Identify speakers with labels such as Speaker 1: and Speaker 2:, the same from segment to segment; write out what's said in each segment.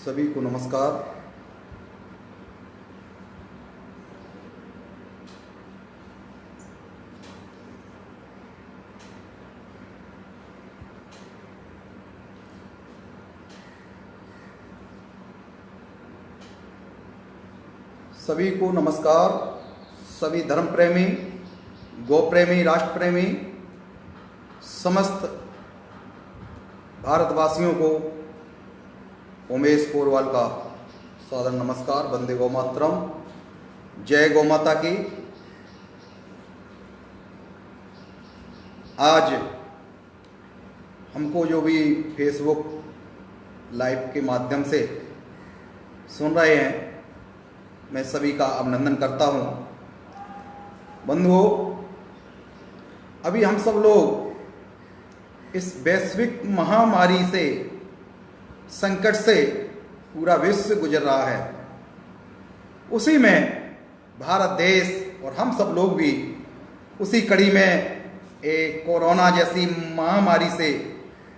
Speaker 1: सभी को नमस्कार। सभी को नमस्कार। सभी धर्म प्रेमी, गौ प्रेमी, राष्ट्र प्रेमी, समस्त भारतवासियों को उमेश पोरवाल का सादर नमस्कार। वंदे गौ मातरम। जय गौ माता की। आज हमको जो भी फेसबुक लाइव के माध्यम से सुन रहे हैं, मैं सभी का अभिनंदन करता हूं। बंधुओं, अभी हम सब लोग इस वैश्विक महामारी से, संकट से पूरा विश्व गुजर रहा है। उसी में भारत देश और हम सब लोग भी उसी कड़ी में एक कोरोना जैसी महामारी से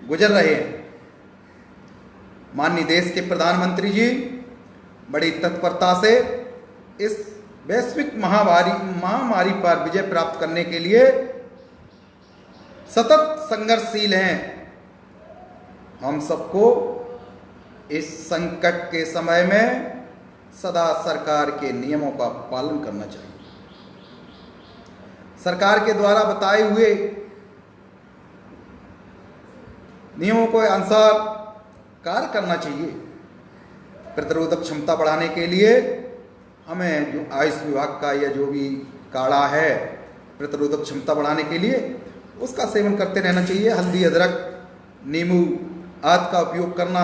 Speaker 1: गुजर रहे हैं। माननीय देश के प्रधानमंत्री जी बड़ी तत्परता से इस वैश्विक महामारी पर विजय प्राप्त करने के लिए सतत संघर्षशील हैं। हम सबको इस संकट के समय में सदा सरकार के नियमों का पालन करना चाहिए। सरकार के द्वारा बताए हुए नियमों के अनुसार कार्य करना चाहिए। प्रतिरोधक क्षमता बढ़ाने के लिए हमें जो आयुष विभाग का या जो भी काढ़ा है प्रतिरोधक क्षमता बढ़ाने के लिए, उसका सेवन करते रहना चाहिए। हल्दी, अदरक, नींबू आदि का उपयोग करना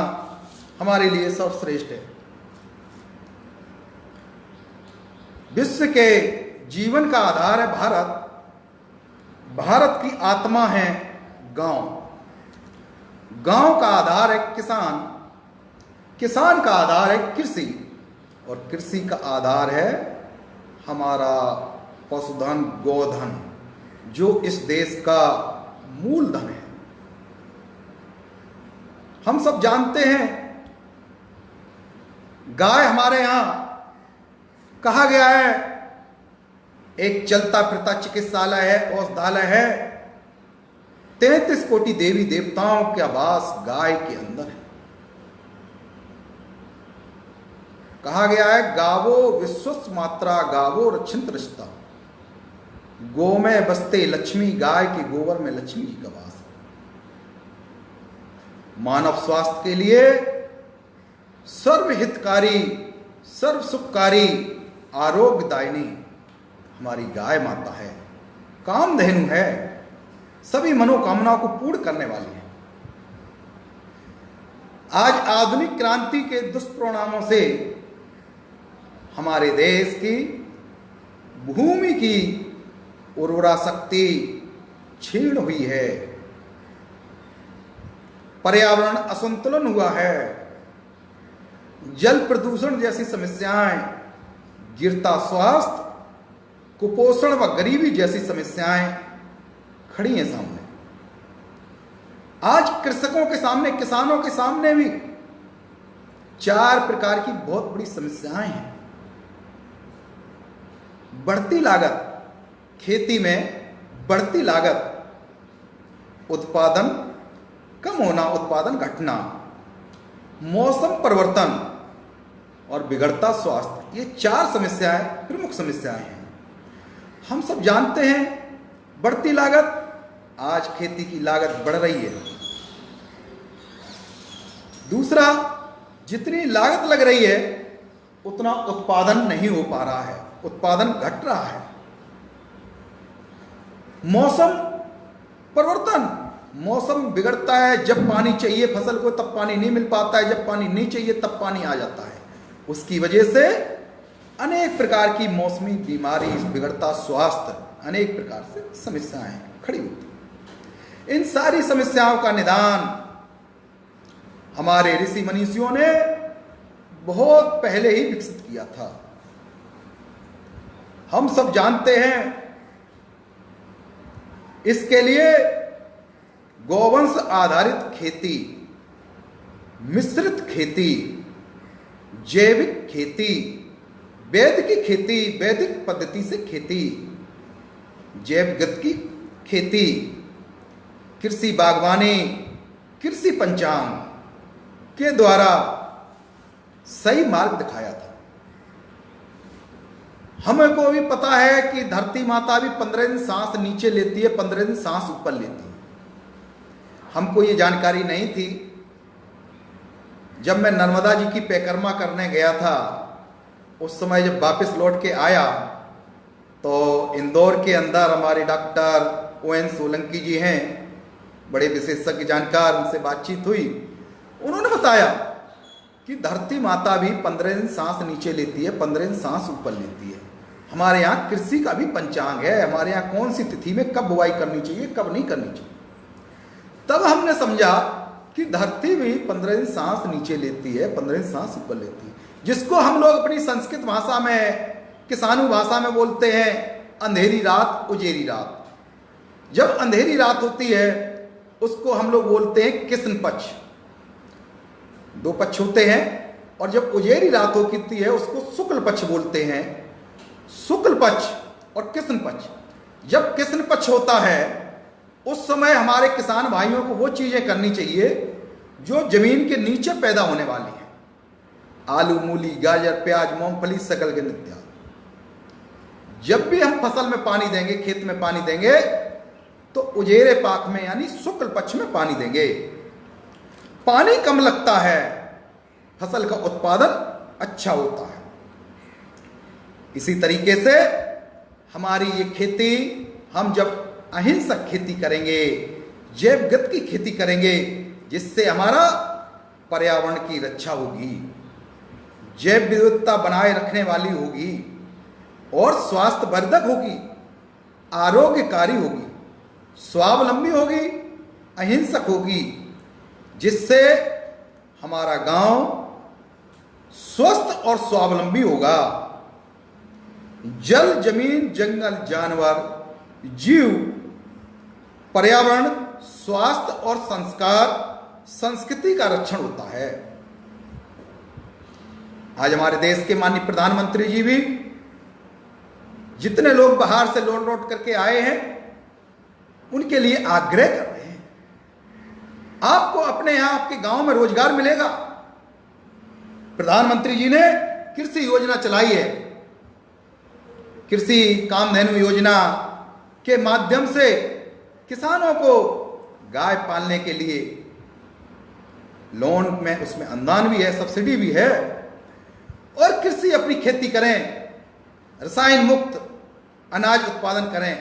Speaker 1: हमारे लिए सर्वश्रेष्ठ है। विश्व के जीवन का आधार है भारत। भारत की आत्मा है गांव। गांव का आधार है किसान। किसान का आधार है कृषि, और कृषि का आधार है हमारा पशुधन, गोधन, जो इस देश का मूलधन है। हम सब जानते हैं, गाय हमारे यहां कहा गया है एक चलता फिरता चिकित्सालय है, औषधालय है। 33 कोटि देवी देवताओं का वास गाय के अंदर है। कहा गया है गावो विश्वस मात्रा गावो रक्षित रिश्ता। गो में बसते लक्ष्मी, गाय के गोबर में लक्ष्मी जी का वास है। मानव स्वास्थ्य के लिए सर्वहितकारी, सर्व सुखकारी, आरोग्यदायिनी हमारी गाय माता है। कामधेनु है, सभी मनोकामनाओं को पूर्ण करने वाली है। आज आधुनिक क्रांति के दुष्परिणामों से हमारे देश की भूमि की उर्वरा शक्ति क्षीण हुई है। पर्यावरण असंतुलन हुआ है। जल प्रदूषण जैसी समस्याएं, गिरता स्वास्थ्य, कुपोषण व गरीबी जैसी समस्याएं खड़ी हैं सामने। आज कृषकों के सामने, किसानों के सामने भी 4 प्रकार की बहुत बड़ी समस्याएं हैं। बढ़ती लागत, खेती में बढ़ती लागत, उत्पादन कम होना, उत्पादन घटना, मौसम परिवर्तन और बिगड़ता स्वास्थ्य, ये 4 समस्याएं प्रमुख समस्याएं हैं। हम सब जानते हैं बढ़ती लागत, आज खेती की लागत बढ़ रही है। दूसरा, जितनी लागत लग रही है उतना उत्पादन नहीं हो पा रहा है, उत्पादन घट रहा है। मौसम परिवर्तन, मौसम बिगड़ता है। जब पानी चाहिए फसल को तब पानी नहीं मिल पाता है, जब पानी नहीं चाहिए तब पानी आ जाता है। उसकी वजह से अनेक प्रकार की मौसमी बीमारी, बिगड़ता स्वास्थ्य, अनेक प्रकार से समस्याएं खड़ी होती हैं। इन सारी समस्याओं का निदान हमारे ऋषि मनीषियों ने बहुत पहले ही विकसित किया था। हम सब जानते हैं, इसके लिए गौवंश आधारित खेती, मिश्रित खेती, जैविक खेती, वैद की खेती, वैदिक पद्धति से खेती, जैवगत की खेती, कृषि बागवानी, कृषि पंचांग के द्वारा सही मार्ग दिखाया था। हमको भी पता है कि धरती माता भी 15 दिन सांस नीचे लेती है, 15 दिन सांस ऊपर लेती है। हमको ये जानकारी नहीं थी। जब मैं नर्मदा जी की परिक्रमा करने गया था, उस समय जब वापस लौट के आया तो इंदौर के अंदर हमारे डॉक्टर ON सोलंकी जी हैं, बड़े विशेषज्ञ जानकार, उनसे बातचीत हुई। उन्होंने बताया कि धरती माता भी 15 दिन सांस नीचे लेती है, 15 दिन सांस ऊपर लेती है। हमारे यहाँ कृषि का भी पंचांग है, हमारे यहाँ कौन सी तिथि में कब बुवाई करनी चाहिए, कब नहीं करनी चाहिए। तब हमने समझा कि धरती भी 15 दिन सांस नीचे लेती है, 15 दिन सांस ऊपर लेती है, जिसको हम लोग अपनी संस्कृत भाषा में, किसानू भाषा में बोलते हैं अंधेरी रात, उजेरी रात। जब अंधेरी रात होती है उसको हम लोग बोलते हैं कृष्ण पक्ष, 2 पक्ष होते हैं। और जब उजेरी रात होती है उसको शुक्ल पक्ष बोलते हैं। शुक्ल पक्ष और कृष्ण पक्ष, जब कृष्ण पक्ष होता है उस समय हमारे किसान भाइयों को वो चीजें करनी चाहिए जो जमीन के नीचे पैदा होने वाली हैं। आलू, मूली, गाजर, प्याज, मूंगफली, सकल के इत्यादि। जब भी हम फसल में पानी देंगे, खेत में पानी देंगे, तो उजेरे पाक में यानी शुक्ल पक्ष में पानी देंगे। पानी कम लगता है, फसल का उत्पादन अच्छा होता है। इसी तरीके से हमारी ये खेती, हम जब अहिंसक खेती करेंगे, जैवगत की खेती करेंगे, जिससे हमारा पर्यावरण की रक्षा होगी, जैव विविधता बनाए रखने वाली होगी और स्वास्थ्यवर्धक होगी, आरोग्यकारी होगी, स्वावलंबी होगी, अहिंसक होगी, जिससे हमारा गांव स्वस्थ और स्वावलंबी होगा। जल, जमीन, जंगल, जानवर, जीव, पर्यावरण, स्वास्थ्य और संस्कार, संस्कृति का रक्षण होता है। आज हमारे देश के माननीय प्रधानमंत्री जी भी, जितने लोग बाहर से लौट करके आए हैं, उनके लिए आग्रह कर रहे हैं, आपको अपने यहां, आपके गांव में रोजगार मिलेगा। प्रधानमंत्री जी ने कृषि योजना चलाई है। कृषि कामधेनु योजना के माध्यम से किसानों को गाय पालने के लिए लोन में, उसमें अनुदान भी है, सब्सिडी भी है, और कृषि अपनी खेती करें, रसायन मुक्त अनाज उत्पादन करें,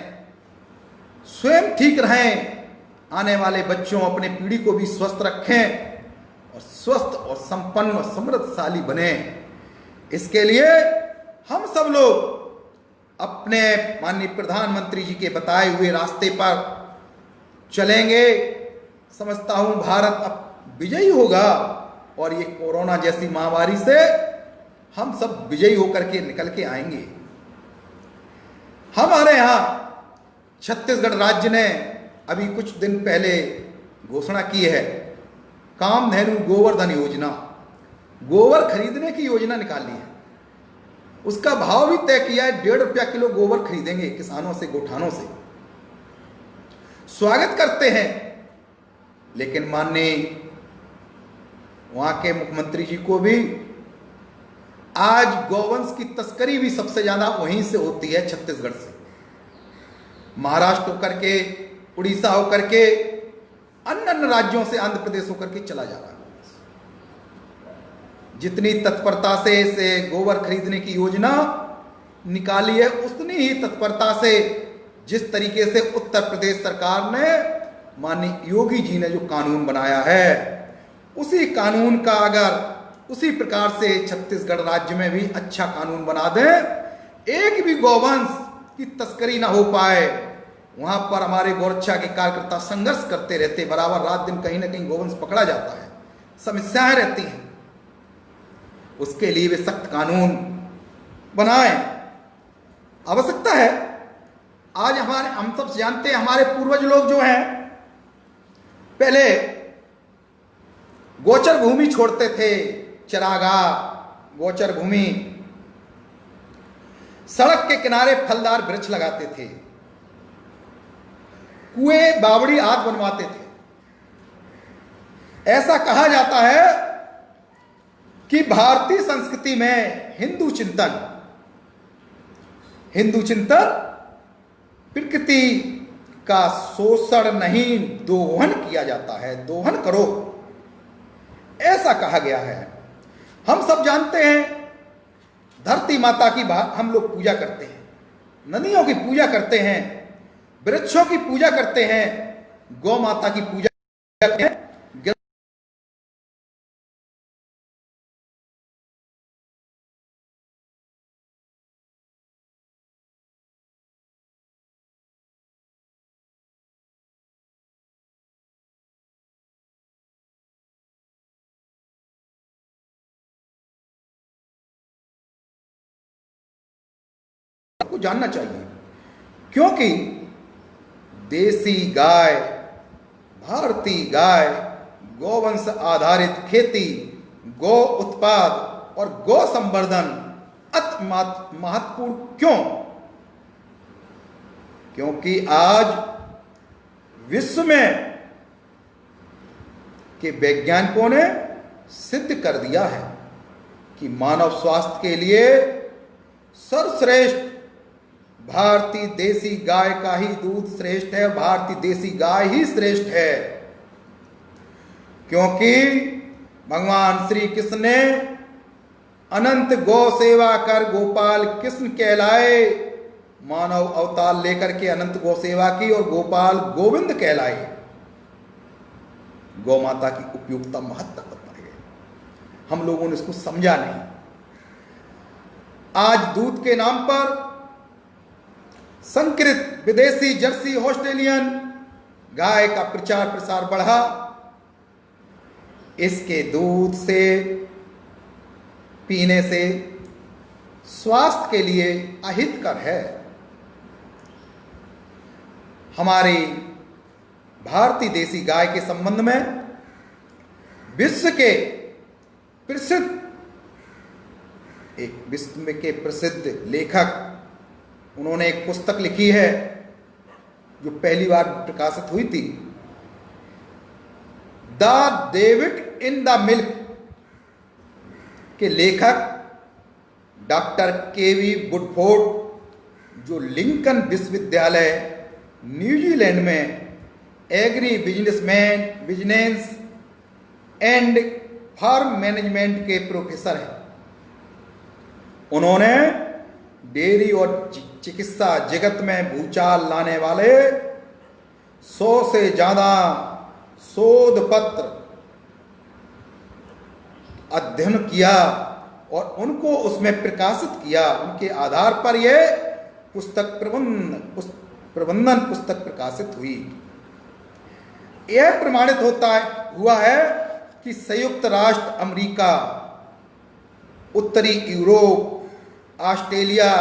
Speaker 1: स्वयं ठीक रहें, आने वाले बच्चों, अपने पीढ़ी को भी स्वस्थ रखें और स्वस्थ और संपन्न और समृद्धशाली बने। इसके लिए हम सब लोग अपने माननीय प्रधानमंत्री जी के बताए हुए रास्ते पर चलेंगे। समझता हूं भारत अब विजयी होगा और ये कोरोना जैसी महामारी से हम सब विजयी होकर के निकल के आएंगे। हमारे यहां छत्तीसगढ़ राज्य ने अभी कुछ दिन पहले घोषणा की है कामधेनु गोवर्धन योजना, गोबर खरीदने की योजना निकाली है। उसका भाव भी तय किया है, 1.5 रुपया किलो गोबर खरीदेंगे किसानों से, गोठानों से। स्वागत करते हैं, लेकिन माननीय वहां के मुख्यमंत्री जी को भी, आज गौवंश की तस्करी भी सबसे ज्यादा वहीं से होती है, छत्तीसगढ़ से। महाराष्ट्र होकर के, उड़ीसा होकर के, अन्य अन्य राज्यों से, आंध्र प्रदेश होकर के चला जा रहा है। जितनी तत्परता से गोबर खरीदने की योजना निकाली है, उतनी ही तत्परता से जिस तरीके से उत्तर प्रदेश सरकार ने, माननीय योगी जी ने जो कानून बनाया है, उसी कानून का अगर उसी प्रकार से छत्तीसगढ़ राज्य में भी अच्छा कानून बना दें, एक भी गौवंश की तस्करी ना हो पाए। वहां पर हमारे गौरक्षा के कार्यकर्ता संघर्ष करते रहते, बराबर रात दिन कहीं ना कहीं गौवंश पकड़ा जाता है, समस्याएं रहती हैं। उसके लिए वे सख्त कानून बनाएं, आवश्यकता है। आज हम सब जानते हैं, हमारे पूर्वज लोग जो हैं, पहले गोचर भूमि छोड़ते थे, चरागाह, गोचर भूमि, सड़क के किनारे फलदार वृक्ष लगाते थे, कुएं बावड़ी आदि बनवाते थे। ऐसा कहा जाता है कि भारतीय संस्कृति में हिंदू चिंतन प्रकृति का शोषण नहीं, दोहन किया जाता है। दोहन करो, ऐसा कहा गया है। हम सब जानते हैं धरती माता की हम लोग पूजा करते हैं, नदियों की पूजा करते हैं, वृक्षों की पूजा करते हैं, गौ माता की पूजा करते हैं, को जानना चाहिए। क्योंकि देसी गाय, भारतीय गाय, गोवंश आधारित खेती, गौ उत्पाद और गौ संवर्धन अति महत्वपूर्ण। क्यों? क्योंकि आज विश्व में के वैज्ञानिकों ने सिद्ध कर दिया है कि मानव स्वास्थ्य के लिए सर्वश्रेष्ठ भारतीय देसी गाय का ही दूध श्रेष्ठ है, भारतीय देसी गाय ही श्रेष्ठ है। क्योंकि भगवान श्री कृष्ण ने अनंत गौ सेवा कर गोपाल कृष्ण कहलाए, मानव अवतार लेकर के अनंत गौ सेवा की और गोपाल गोविंद कहलाए। गौ माता की उपयोगिता महत्व बताई है, हम लोगों ने इसको समझा नहीं। आज दूध के नाम पर संकरित विदेशी जर्सी ऑस्ट्रेलियन गाय का प्रचार प्रसार बढ़ा। इसके दूध से पीने से स्वास्थ्य के लिए अहितकर है। हमारी भारतीय देसी गाय के संबंध में विश्व के प्रसिद्ध लेखक, उन्होंने एक पुस्तक लिखी है जो पहली बार प्रकाशित हुई थी, the David in the milk के लेखक डॉक्टर केवी वुडफोर्ड, जो लिंकन विश्वविद्यालय न्यूजीलैंड में agri business and farm management के प्रोफेसर हैं। उन्होंने डेयरी और चिकित्सा जगत में भूचाल लाने वाले 100 से ज्यादा शोध पत्र अध्ययन किया और उनको उसमें प्रकाशित किया। उनके आधार पर यह प्रबंधन पुस्तक प्रकाशित हुई। यह प्रमाणित हुआ है कि संयुक्त राष्ट्र अमेरिका, उत्तरी यूरोप, ऑस्ट्रेलिया,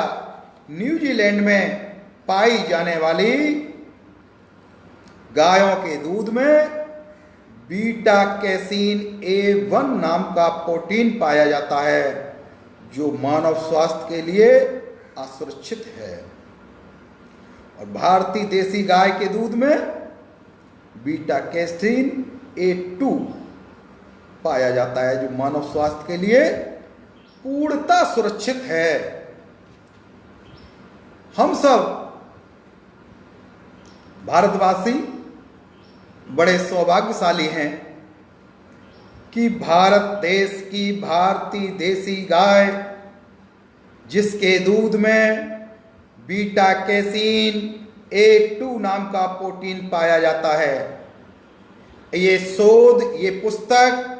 Speaker 1: न्यूजीलैंड में पाई जाने वाली गायों के दूध में बीटा कैसीन A1 नाम का प्रोटीन पाया जाता है, जो मानव स्वास्थ्य के लिए असुरक्षित है। और भारतीय देसी गाय के दूध में बीटा कैसीन A2 पाया जाता है, जो मानव स्वास्थ्य के लिए पूर्णतः सुरक्षित है। हम सब भारतवासी बड़े सौभाग्यशाली हैं कि भारत देश की भारतीय देसी गाय, जिसके दूध में बीटा कैसीन A2 नाम का प्रोटीन पाया जाता है। ये शोध, ये पुस्तक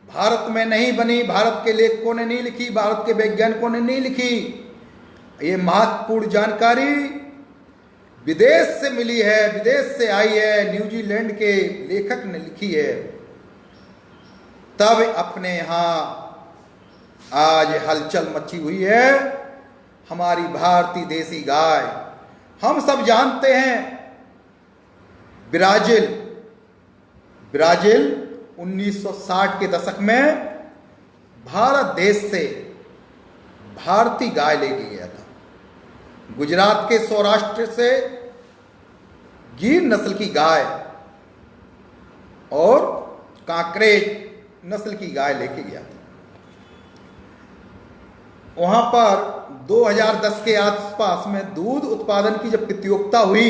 Speaker 1: भारत में नहीं बनी, भारत के लेखकों ने नहीं लिखी, भारत के वैज्ञानिकों ने नहीं लिखी। ये महत्वपूर्ण जानकारी विदेश से मिली है, विदेश से आई है, न्यूजीलैंड के लेखक ने लिखी है। तब अपने यहाँ आज हलचल मची हुई है हमारी भारतीय देसी गाय। हम सब जानते हैं ब्राजील 1960 के दशक में भारत देश से भारतीय गाय लेके गया था। गुजरात के सौराष्ट्र से गिर नस्ल की गाय और कांकरेज नस्ल की गाय लेके गया था। वहां पर 2010 के आसपास में दूध उत्पादन की जब प्रतियोगिता हुई,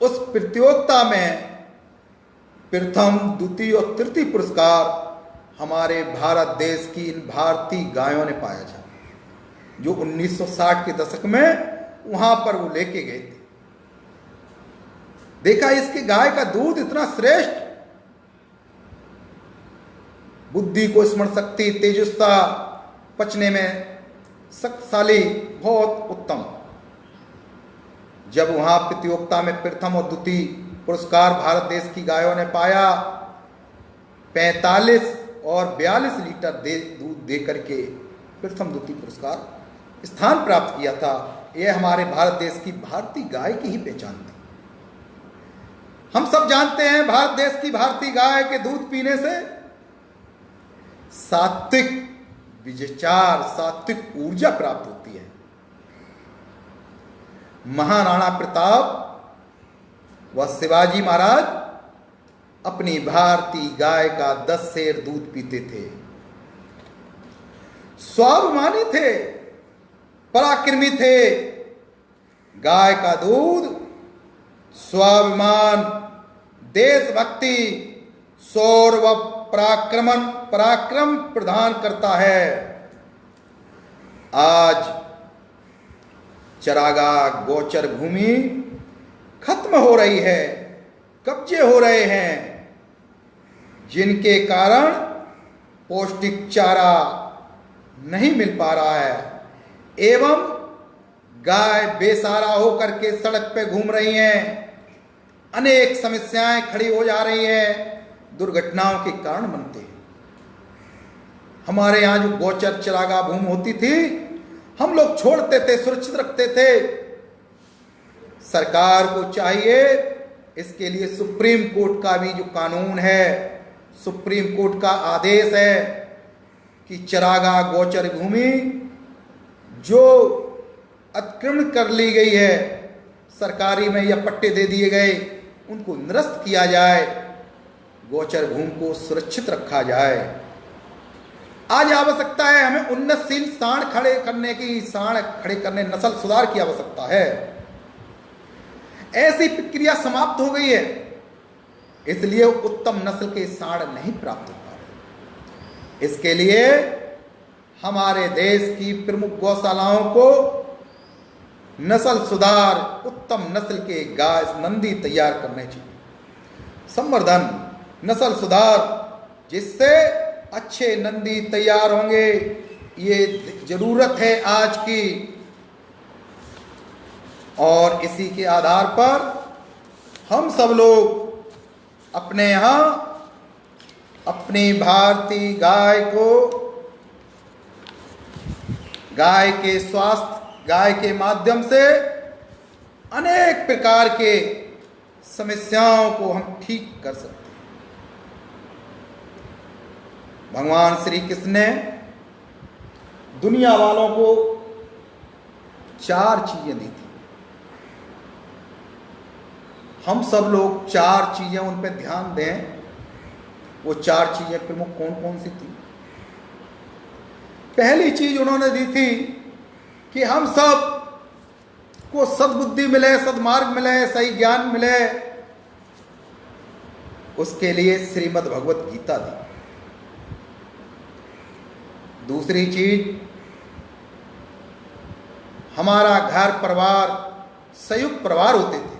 Speaker 1: उस प्रतियोगिता में प्रथम, द्वितीय और तृतीय पुरस्कार हमारे भारत देश की इन भारतीय गायों ने पाया था, जो 1960 के दशक में वहां पर वो लेके गए थे। देखा इसके गाय का दूध इतना श्रेष्ठ, बुद्धि को स्मरण शक्ति, तेजस्ता, पचने में शक्तिशाली, बहुत उत्तम। जब वहां प्रतियोगिता में प्रथम और द्वितीय पुरस्कार भारत देश की गायों ने पाया, 45 और 42 लीटर दूध दे करके प्रथम द्वितीय पुरस्कार स्थान प्राप्त किया था। यह हमारे भारत देश की भारतीय गाय की ही पहचान थी। हम सब जानते हैं भारत देश की भारतीय गाय के दूध पीने से सात्विक विचार, सात्विक ऊर्जा प्राप्त होती है। महाराणा प्रताप व शिवाजी महाराज अपनी भारतीय गाय का 10 सेर दूध पीते थे। स्वाभिमानी थे, पराक्रमी थे। गाय का दूध स्वाभिमान, देशभक्ति, शौर्य व पराक्रम प्रदान करता है। आज चरागाह, गोचर भूमि खत्म हो रही है, कब्जे हो रहे हैं, जिनके कारण पौष्टिक चारा नहीं मिल पा रहा है एवं गाय बेसहारा होकर के सड़क पे घूम रही हैं। अनेक समस्याएं खड़ी हो जा रही हैं, दुर्घटनाओं के कारण बनते हैं। हमारे यहाँ जो गोचर चरागाह भूमि होती थी, हम लोग छोड़ते थे, सुरक्षित रखते थे। सरकार को चाहिए, इसके लिए सुप्रीम कोर्ट का भी जो कानून है, सुप्रीम कोर्ट का आदेश है कि चरागाह गोचर भूमि जो अतिक्रमण कर ली गई है, सरकारी में या पट्टे दे दिए गए, उनको निरस्त किया जाए, गोचर भूमि को सुरक्षित रखा जाए। आज आवश्यकता है हमें उन्नतशील सांड खड़े करने, नस्ल सुधार की आवश्यकता है। ऐसी प्रक्रिया समाप्त हो गई है, इसलिए उत्तम नस्ल के सांड नहीं प्राप्त हो पा रहे। इसके लिए हमारे देश की प्रमुख गौशालाओं को नस्ल सुधार, उत्तम नस्ल के गाय नंदी तैयार करने चाहिए। संवर्धन, नस्ल सुधार, जिससे अच्छे नंदी तैयार होंगे, ये जरूरत है आज की। और इसी के आधार पर हम सब लोग अपने यहाँ अपनी भारतीय गाय को, गाय के स्वास्थ्य, गाय के माध्यम से अनेक प्रकार के समस्याओं को हम ठीक कर सकते हैं। भगवान श्री कृष्ण ने दुनिया वालों को 4 चीजें दी थी। हम सब लोग 4 चीजें उन पर ध्यान दें। वो 4 चीजें प्रमुख कौन कौन सी थी? पहली चीज उन्होंने दी थी कि हम सब को सद्बुद्धि मिले, सद्मार्ग मिले, सही ज्ञान मिले, उसके लिए श्रीमद् भगवत गीता दी। दूसरी चीज, हमारा घर परिवार संयुक्त परिवार होते थे।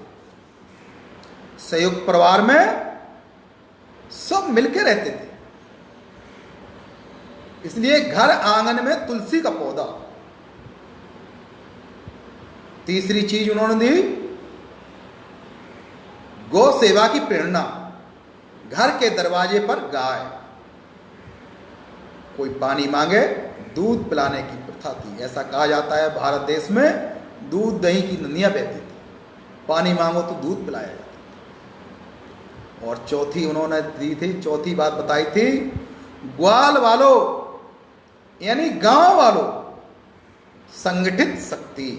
Speaker 1: संयुक्त परिवार में सब मिलके रहते थे, इसलिए घर आंगन में तुलसी का पौधा। तीसरी चीज उन्होंने दी, गौ सेवा की प्रेरणा। घर के दरवाजे पर गाय, कोई पानी मांगे दूध पिलाने की प्रथा थी। ऐसा कहा जाता है भारत देश में दूध दही की नदियां बहती थी, पानी मांगो तो दूध पिलाया जाता था। और चौथी उन्होंने दी थी, चौथी बात बताई थी, ग्वाल वालों यानी गांव वालों, संगठित शक्ति।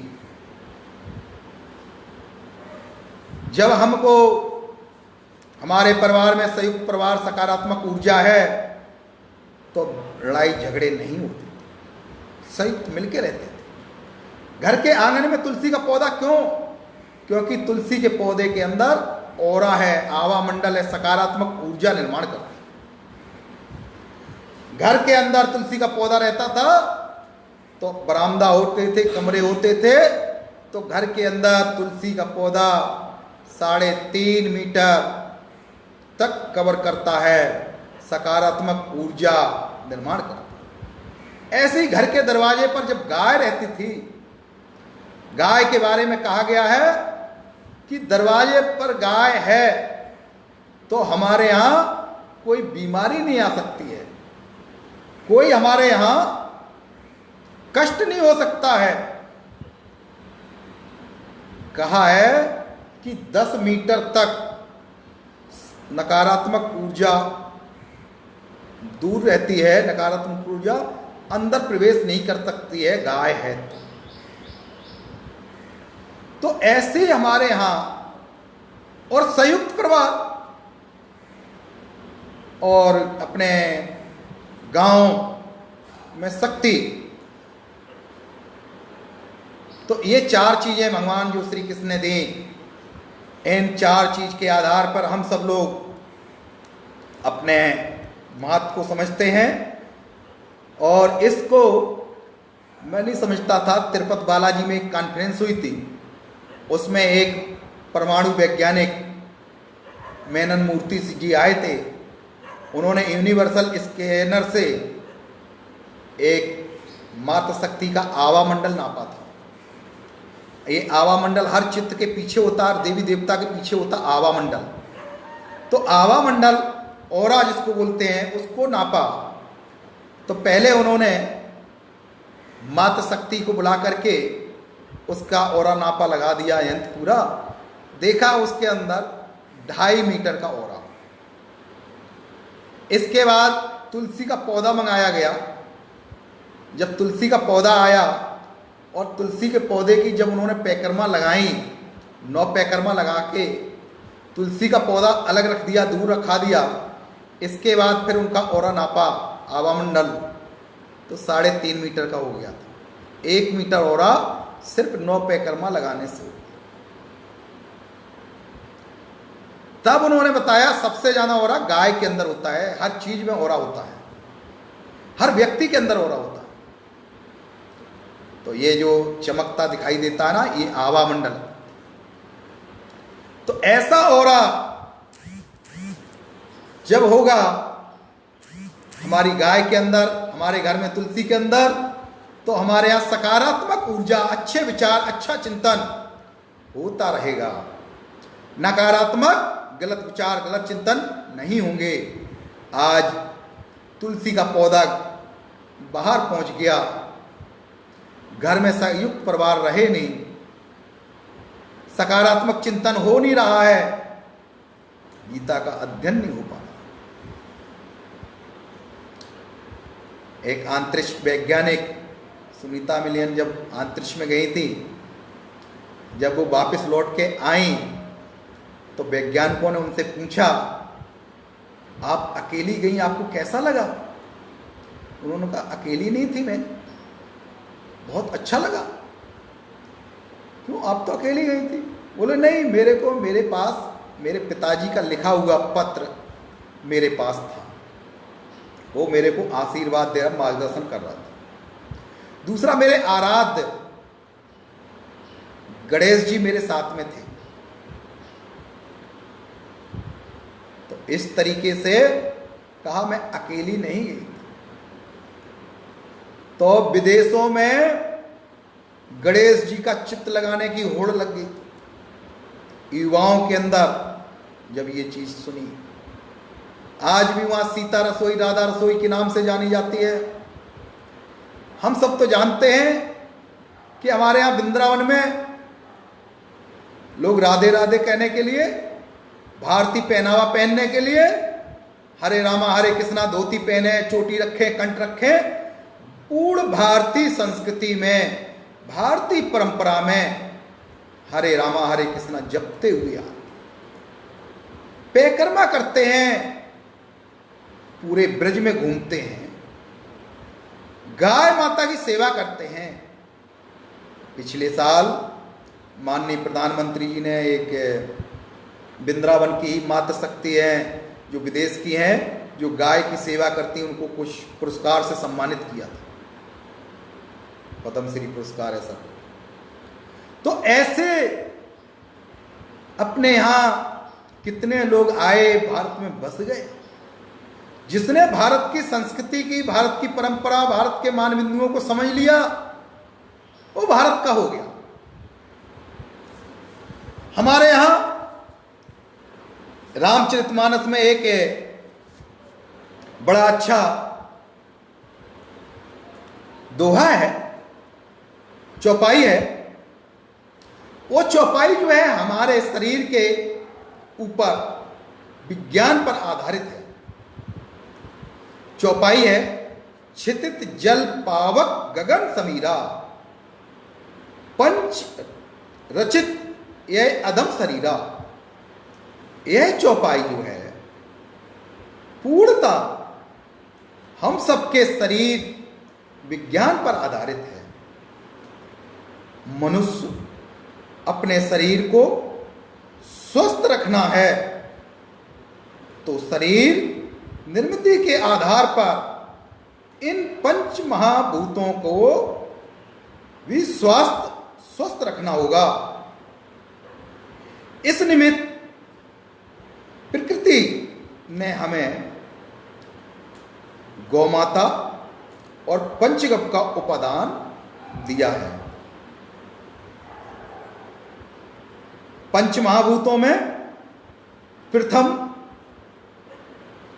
Speaker 1: जब हमको हमारे परिवार में संयुक्त परिवार सकारात्मक ऊर्जा है तो लड़ाई झगड़े नहीं होते, संयुक्त मिलके रहते थे। घर के आंगन में तुलसी का पौधा क्यों? क्योंकि तुलसी के पौधे के अंदर ऑरा है, आवा मंडल है, सकारात्मक ऊर्जा निर्माण करता है। घर के अंदर तुलसी का पौधा रहता था तो बरामदा होते थे, कमरे होते थे, तो घर के अंदर तुलसी का पौधा 3.5 मीटर तक कवर करता है, सकारात्मक ऊर्जा निर्माण करता है। ऐसे ही घर के दरवाजे पर जब गाय रहती थी, गाय के बारे में कहा गया है कि दरवाजे पर गाय है तो हमारे यहां कोई बीमारी नहीं आ सकती है, कोई हमारे यहां कष्ट नहीं हो सकता है। कहा है कि 10 मीटर तक नकारात्मक ऊर्जा दूर रहती है, नकारात्मक ऊर्जा अंदर प्रवेश नहीं कर सकती है, गाय है तो ऐसे हमारे यहां और संयुक्त परिवार और अपने गांव में शक्ति, तो ये 4 चीजें भगवान जो श्री कृष्ण ने दी, इन 4 चीज के आधार पर हम सब लोग अपने महत्व को समझते हैं। और इसको मैं नहीं समझता था। तिरुपति बालाजी में एक कॉन्फ्रेंस हुई थी, उसमें एक परमाणु वैज्ञानिक मेनन मूर्ति जी आए थे। उन्होंने यूनिवर्सल स्कैनर से एक मातृ शक्ति का आवा मंडल नापा था। ये आवा मंडल हर चित्र के पीछे होता है, देवी देवता के पीछे होता आवा मंडल। तो आवा मंडल ऑरा जिसको बोलते हैं उसको नापा। तो पहले उन्होंने मातृ शक्ति को बुला करके उसका ऑरा नापा, लगा दिया यंत्र पूरा, देखा उसके अंदर 2.5 मीटर का ऑरा। इसके बाद तुलसी का पौधा मंगाया गया। जब तुलसी का पौधा आया और तुलसी के पौधे की जब उन्होंने पैकर्मा लगाई, 9 पैकर्मा लगा के तुलसी का पौधा अलग रख दिया, दूर रखा दिया। इसके बाद फिर उनका ऑरा नापा आवामंडल, तो 3.5 मीटर का हो गया था। 1 मीटर ऑरा सिर्फ 9 पैकर्मा लगाने से हो गया। तब उन्होंने बताया सबसे ज्यादा ऑरा गाय के अंदर होता है, हर चीज में ऑरा होता है, हर व्यक्ति के अंदर ऑरा होता है। तो ये जो चमकता दिखाई देता है ना, ये आवा मंडल। तो ऐसा ऑरा जब होगा हमारी गाय के अंदर, हमारे घर में तुलसी के अंदर, तो हमारे यहां सकारात्मक ऊर्जा, अच्छे विचार, अच्छा चिंतन होता रहेगा। नकारात्मक गलत विचार, गलत चिंतन नहीं होंगे। आज तुलसी का पौधा बाहर पहुंच गया, घर में संयुक्त परिवार रहे नहीं, सकारात्मक चिंतन हो नहीं रहा है, गीता का अध्ययन नहीं हो पा रहा। एक अंतरिक्ष वैज्ञानिक सुनीता विलियम जब अंतरिक्ष में गई थी, जब वो वापस लौट के आई तो वैज्ञानिकों ने उनसे पूछा, आप अकेली गई, आपको कैसा लगा? उन्होंने कहा, अकेली नहीं थी मैं, बहुत अच्छा लगा। क्यों, आप तो अकेली गई थी? बोले नहीं, मेरे पास मेरे पिताजी का लिखा हुआ पत्र मेरे पास था, वो मेरे को आशीर्वाद दे रहा, मार्गदर्शन कर रहा था। दूसरा, मेरे आराध्य गणेश जी मेरे साथ में थे। तो इस तरीके से कहा, मैं अकेली नहीं गई। तो विदेशों में गणेश जी का चित्र लगाने की होड़ लग गई युवाओं के अंदर। जब ये चीज सुनी, आज भी वहां सीता रसोई, राधा रसोई के नाम से जानी जाती है। हम सब तो जानते हैं कि हमारे यहां वृंदावन में लोग राधे राधे कहने के लिए, भारतीय पहनावा पहनने के लिए, हरे रामा हरे कृष्णा धोती पहने, चोटी रखे, कंठ रखे, पूर्ण भारतीय संस्कृति में, भारतीय परंपरा में हरे रामा हरे कृष्णा जपते हुए आते, परिक्रमा करते हैं, पूरे ब्रज में घूमते हैं, गाय माता की सेवा करते हैं। पिछले साल माननीय प्रधानमंत्री जी ने एक वृंदावन की ही मातृ शक्ति है जो विदेश की हैं, जो गाय की सेवा करती हैं, उनको कुछ पुरस्कार से सम्मानित किया था, पद्मश्री पुरस्कार ऐसा। तो ऐसे अपने यहां कितने लोग आए, भारत में बस गए। जिसने भारत की संस्कृति की, भारत की परंपरा, भारत के मान बिंदुओं को समझ लिया, वो भारत का हो गया। हमारे यहां रामचरितमानस में एक बड़ा अच्छा दोहा है, चौपाई है। वो चौपाई जो है हमारे शरीर के ऊपर विज्ञान पर आधारित है। चौपाई है, क्षितिज जल पावक गगन समीरा, पंच रचित यह अधम शरीरा। यह चौपाई जो है पूर्णता हम सबके शरीर विज्ञान पर आधारित है। मनुष्य अपने शरीर को स्वस्थ रखना है तो शरीर निर्मित के आधार पर इन पंच महाभूतों को भी स्वस्थ रखना होगा। इस निमित्त प्रकृति ने हमें गौमाता और पंचगव्य का उपादान दिया है। पंच महाभूतों में प्रथम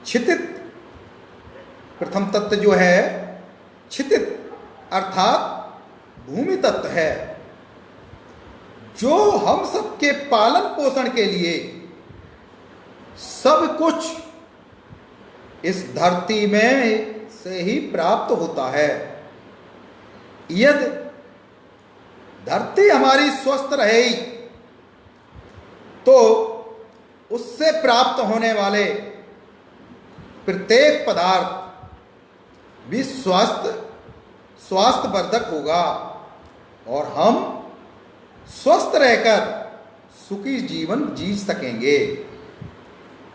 Speaker 1: क्षितिज, प्रथम तत्व जो है क्षितिज अर्थात भूमि तत्व है, जो हम सबके पालन पोषण के लिए सब कुछ इस धरती में से ही प्राप्त होता है। यदि धरती हमारी स्वस्थ रहेगी तो उससे प्राप्त होने वाले प्रत्येक पदार्थ भी स्वास्थ्यवर्धक होगा और हम स्वस्थ रहकर सुखी जीवन जी सकेंगे।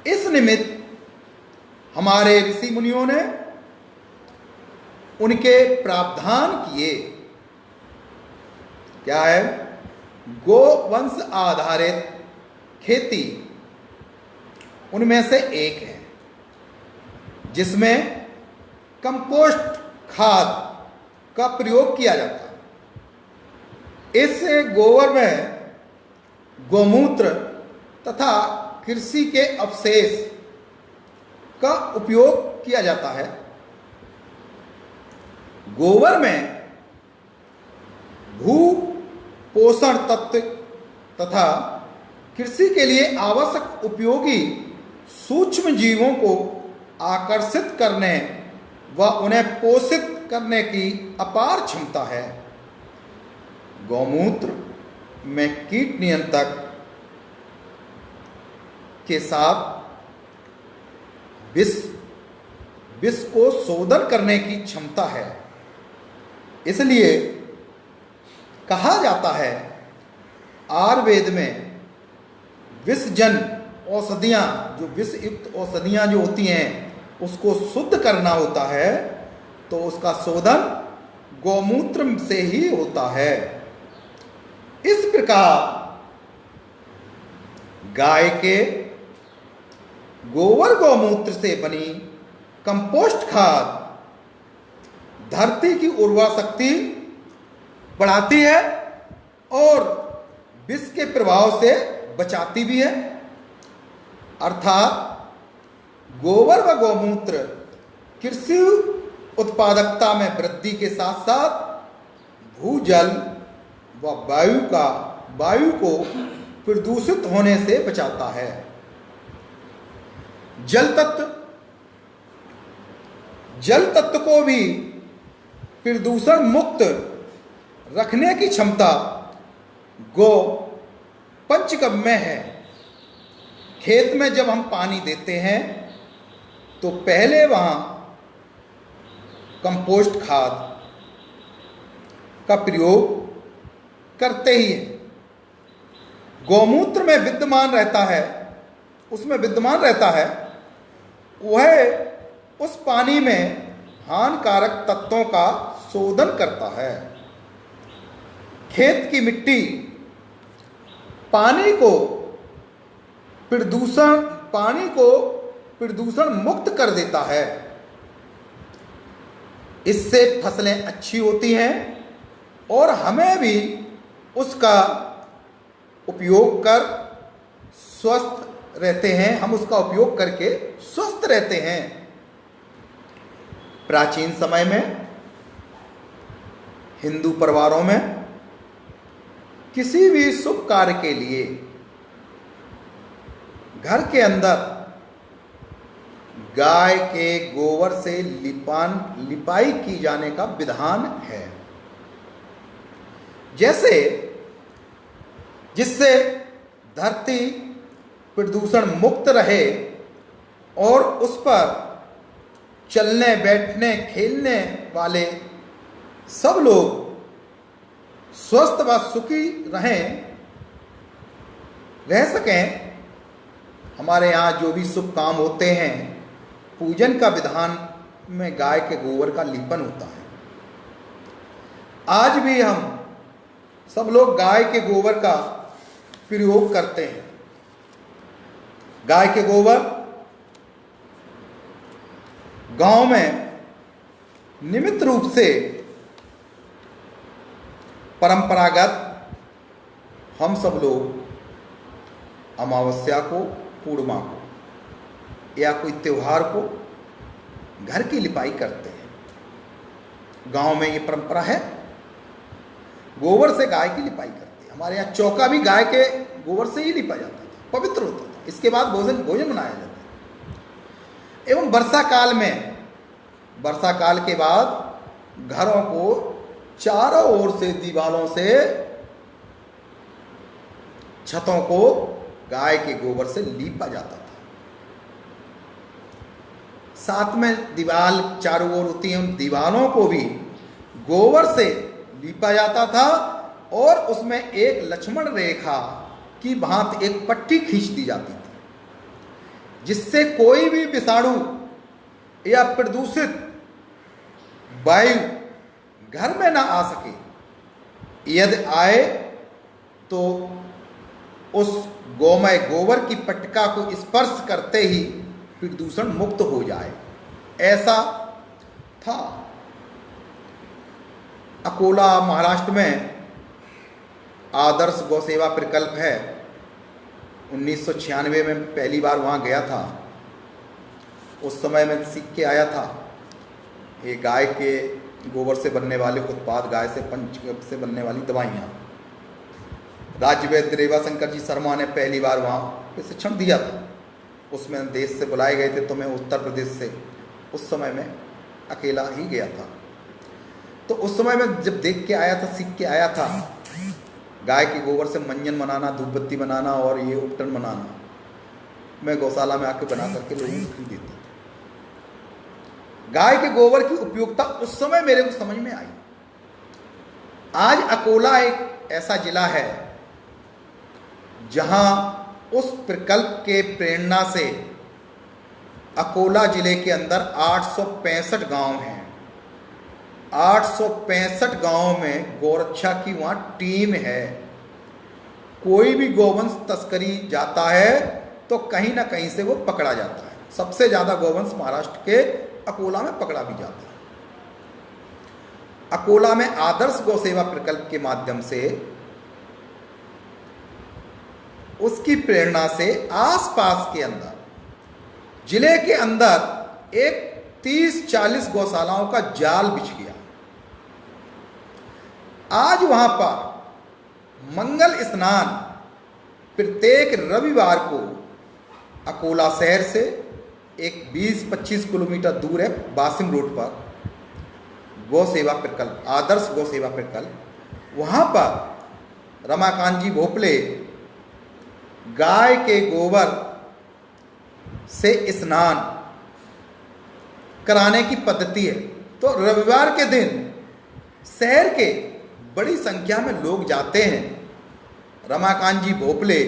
Speaker 1: इस निमित्त हमारे ऋषि मुनियों ने उनके प्रावधान किए। क्या है? गोवंश आधारित खेती उनमें से एक है, जिसमें कंपोस्ट खाद का प्रयोग किया जाता है। इस गोबर में गोमूत्र तथा कृषि के अवशेष का उपयोग किया जाता है। गोबर में भू पोषण तत्व तथा कृषि के लिए आवश्यक उपयोगी सूक्ष्म जीवों को आकर्षित करने व उन्हें पोषित करने की अपार क्षमता है। गौमूत्र में कीट नियंत्रक के साथ विष को शोधन करने की क्षमता है। इसलिए कहा जाता है आयुर्वेद में विषजन औषधियाँ, जो विष युक्त औषधियाँ जो होती हैं उसको शुद्ध करना होता है तो उसका शोधन गौमूत्र से ही होता है। इस प्रकार गाय के गोबर गौमूत्र से बनी कंपोस्ट खाद धरती की उर्वरा शक्ति बढ़ाती है और विष के प्रभाव से बचाती भी है। अर्थात गोबर व गौमूत्र कृषि उत्पादकता में वृद्धि के साथ साथ भूजल व वायु को प्रदूषित होने से बचाता है। जल तत्व को भी प्रदूषण मुक्त रखने की क्षमता गो पंचगव्य है। खेत में जब हम पानी देते हैं तो पहले वहाँ कंपोस्ट खाद का प्रयोग करते ही हैं। गौमूत्र में विद्यमान रहता है, उसमें विद्यमान रहता है, वह उस पानी में हानिकारक तत्वों का शोधन करता है। खेत की मिट्टी पानी को प्रदूषण मुक्त कर देता है। इससे फसलें अच्छी होती हैं और हमें भी उसका उपयोग कर स्वस्थ रहते हैं, हम उसका उपयोग करके स्वस्थ रहते हैं। प्राचीन समय में हिंदू परिवारों में किसी भी शुभ कार्य के लिए घर के अंदर गाय के गोबर से लिपाई की जाने का विधान है, जैसे जिससे धरती प्रदूषण मुक्त रहे और उस पर चलने बैठने खेलने वाले सब लोग स्वस्थ व सुखी रह सकें। हमारे यहाँ जो भी शुभ काम होते हैं, पूजन का विधान में गाय के गोबर का लीपन होता है। आज भी हम सब लोग गाय के गोबर का प्रयोग करते हैं। गाय के गोबर गांव में नियमित रूप से परंपरागत हम सब लोग अमावस्या को, पूर्णिमा को या कोई त्योहार को घर की लिपाई करते हैं। गांव में ये परंपरा है, गोबर से गाय की लिपाई करते हैं। हमारे यहाँ चौका भी गाय के गोबर से ही लिपा जाता था, पवित्र होता था। इसके बाद भोजन बनाया जाता है। एवं वर्षा काल के बाद घरों को चारों ओर से दीवारों से, छतों को गाय के गोबर से लीपा जाता था। साथ में दीवार चारों ओर होती है, उन दीवारों को भी गोबर से लीपा जाता था और उसमें एक लक्ष्मण रेखा की भांति एक पट्टी खींच दी जाती थी, जिससे कोई भी विषाणु या प्रदूषित वायु घर में ना आ सके। यदि आए तो उस गोमय गोबर की पट्टिका को स्पर्श करते ही प्रदूषण मुक्त हो जाए, ऐसा था। अकोला महाराष्ट्र में आदर्श गौ सेवा प्रकल्प है। 1996 में पहली बार वहाँ गया था। उस समय मैं सीख के आया था ये गाय के गोबर से बनने वाले उत्पाद, गाय से पंचगव्य से बनने वाली दवाइयाँ। राज्य वैद्य रेवाशंकर जी शर्मा ने पहली बार वहाँ प्रशिक्षण दिया था। उसमें देश से बुलाए गए थे, तो मैं उत्तर प्रदेश से उस समय में अकेला ही गया था। तो उस समय में जब देख के आया था, सीख के आया था, गाय के गोबर से मंजन बनाना, धूपबत्ती बनाना और ये उपटन बनाना मैं गौशाला में आके बना करके लोगों को देती थी। गाय के गोबर की उपयोगिता उस समय मेरे को समझ में आई। आज अकोला एक ऐसा जिला है जहां उस प्रकल्प के प्रेरणा से अकोला जिले के अंदर 865 गांव हैं। 865 गांव में गौरक्षा की वहां टीम है। कोई भी गौवंश तस्करी जाता है तो कहीं ना कहीं से वो पकड़ा जाता है। सबसे ज़्यादा गौवंश महाराष्ट्र के अकोला में पकड़ा भी जाता है। अकोला में आदर्श गौ सेवा प्रकल्प के माध्यम से, उसकी प्रेरणा से आसपास के अंदर, जिले के अंदर एक 30-40 गौशालाओं का जाल बिछ गया। आज वहां पर मंगल स्नान प्रत्येक रविवार को अकोला शहर से एक 20-25 किलोमीटर दूर है, बासिम रोड पर गौ सेवा प्रकल्प, आदर्श गौ सेवा प्रकल्प, वहाँ पर रमाकांत जी भोपले गाय के गोबर से स्नान कराने की पद्धति है। तो रविवार के दिन शहर के बड़ी संख्या में लोग जाते हैं। रमाकांत जी भोपले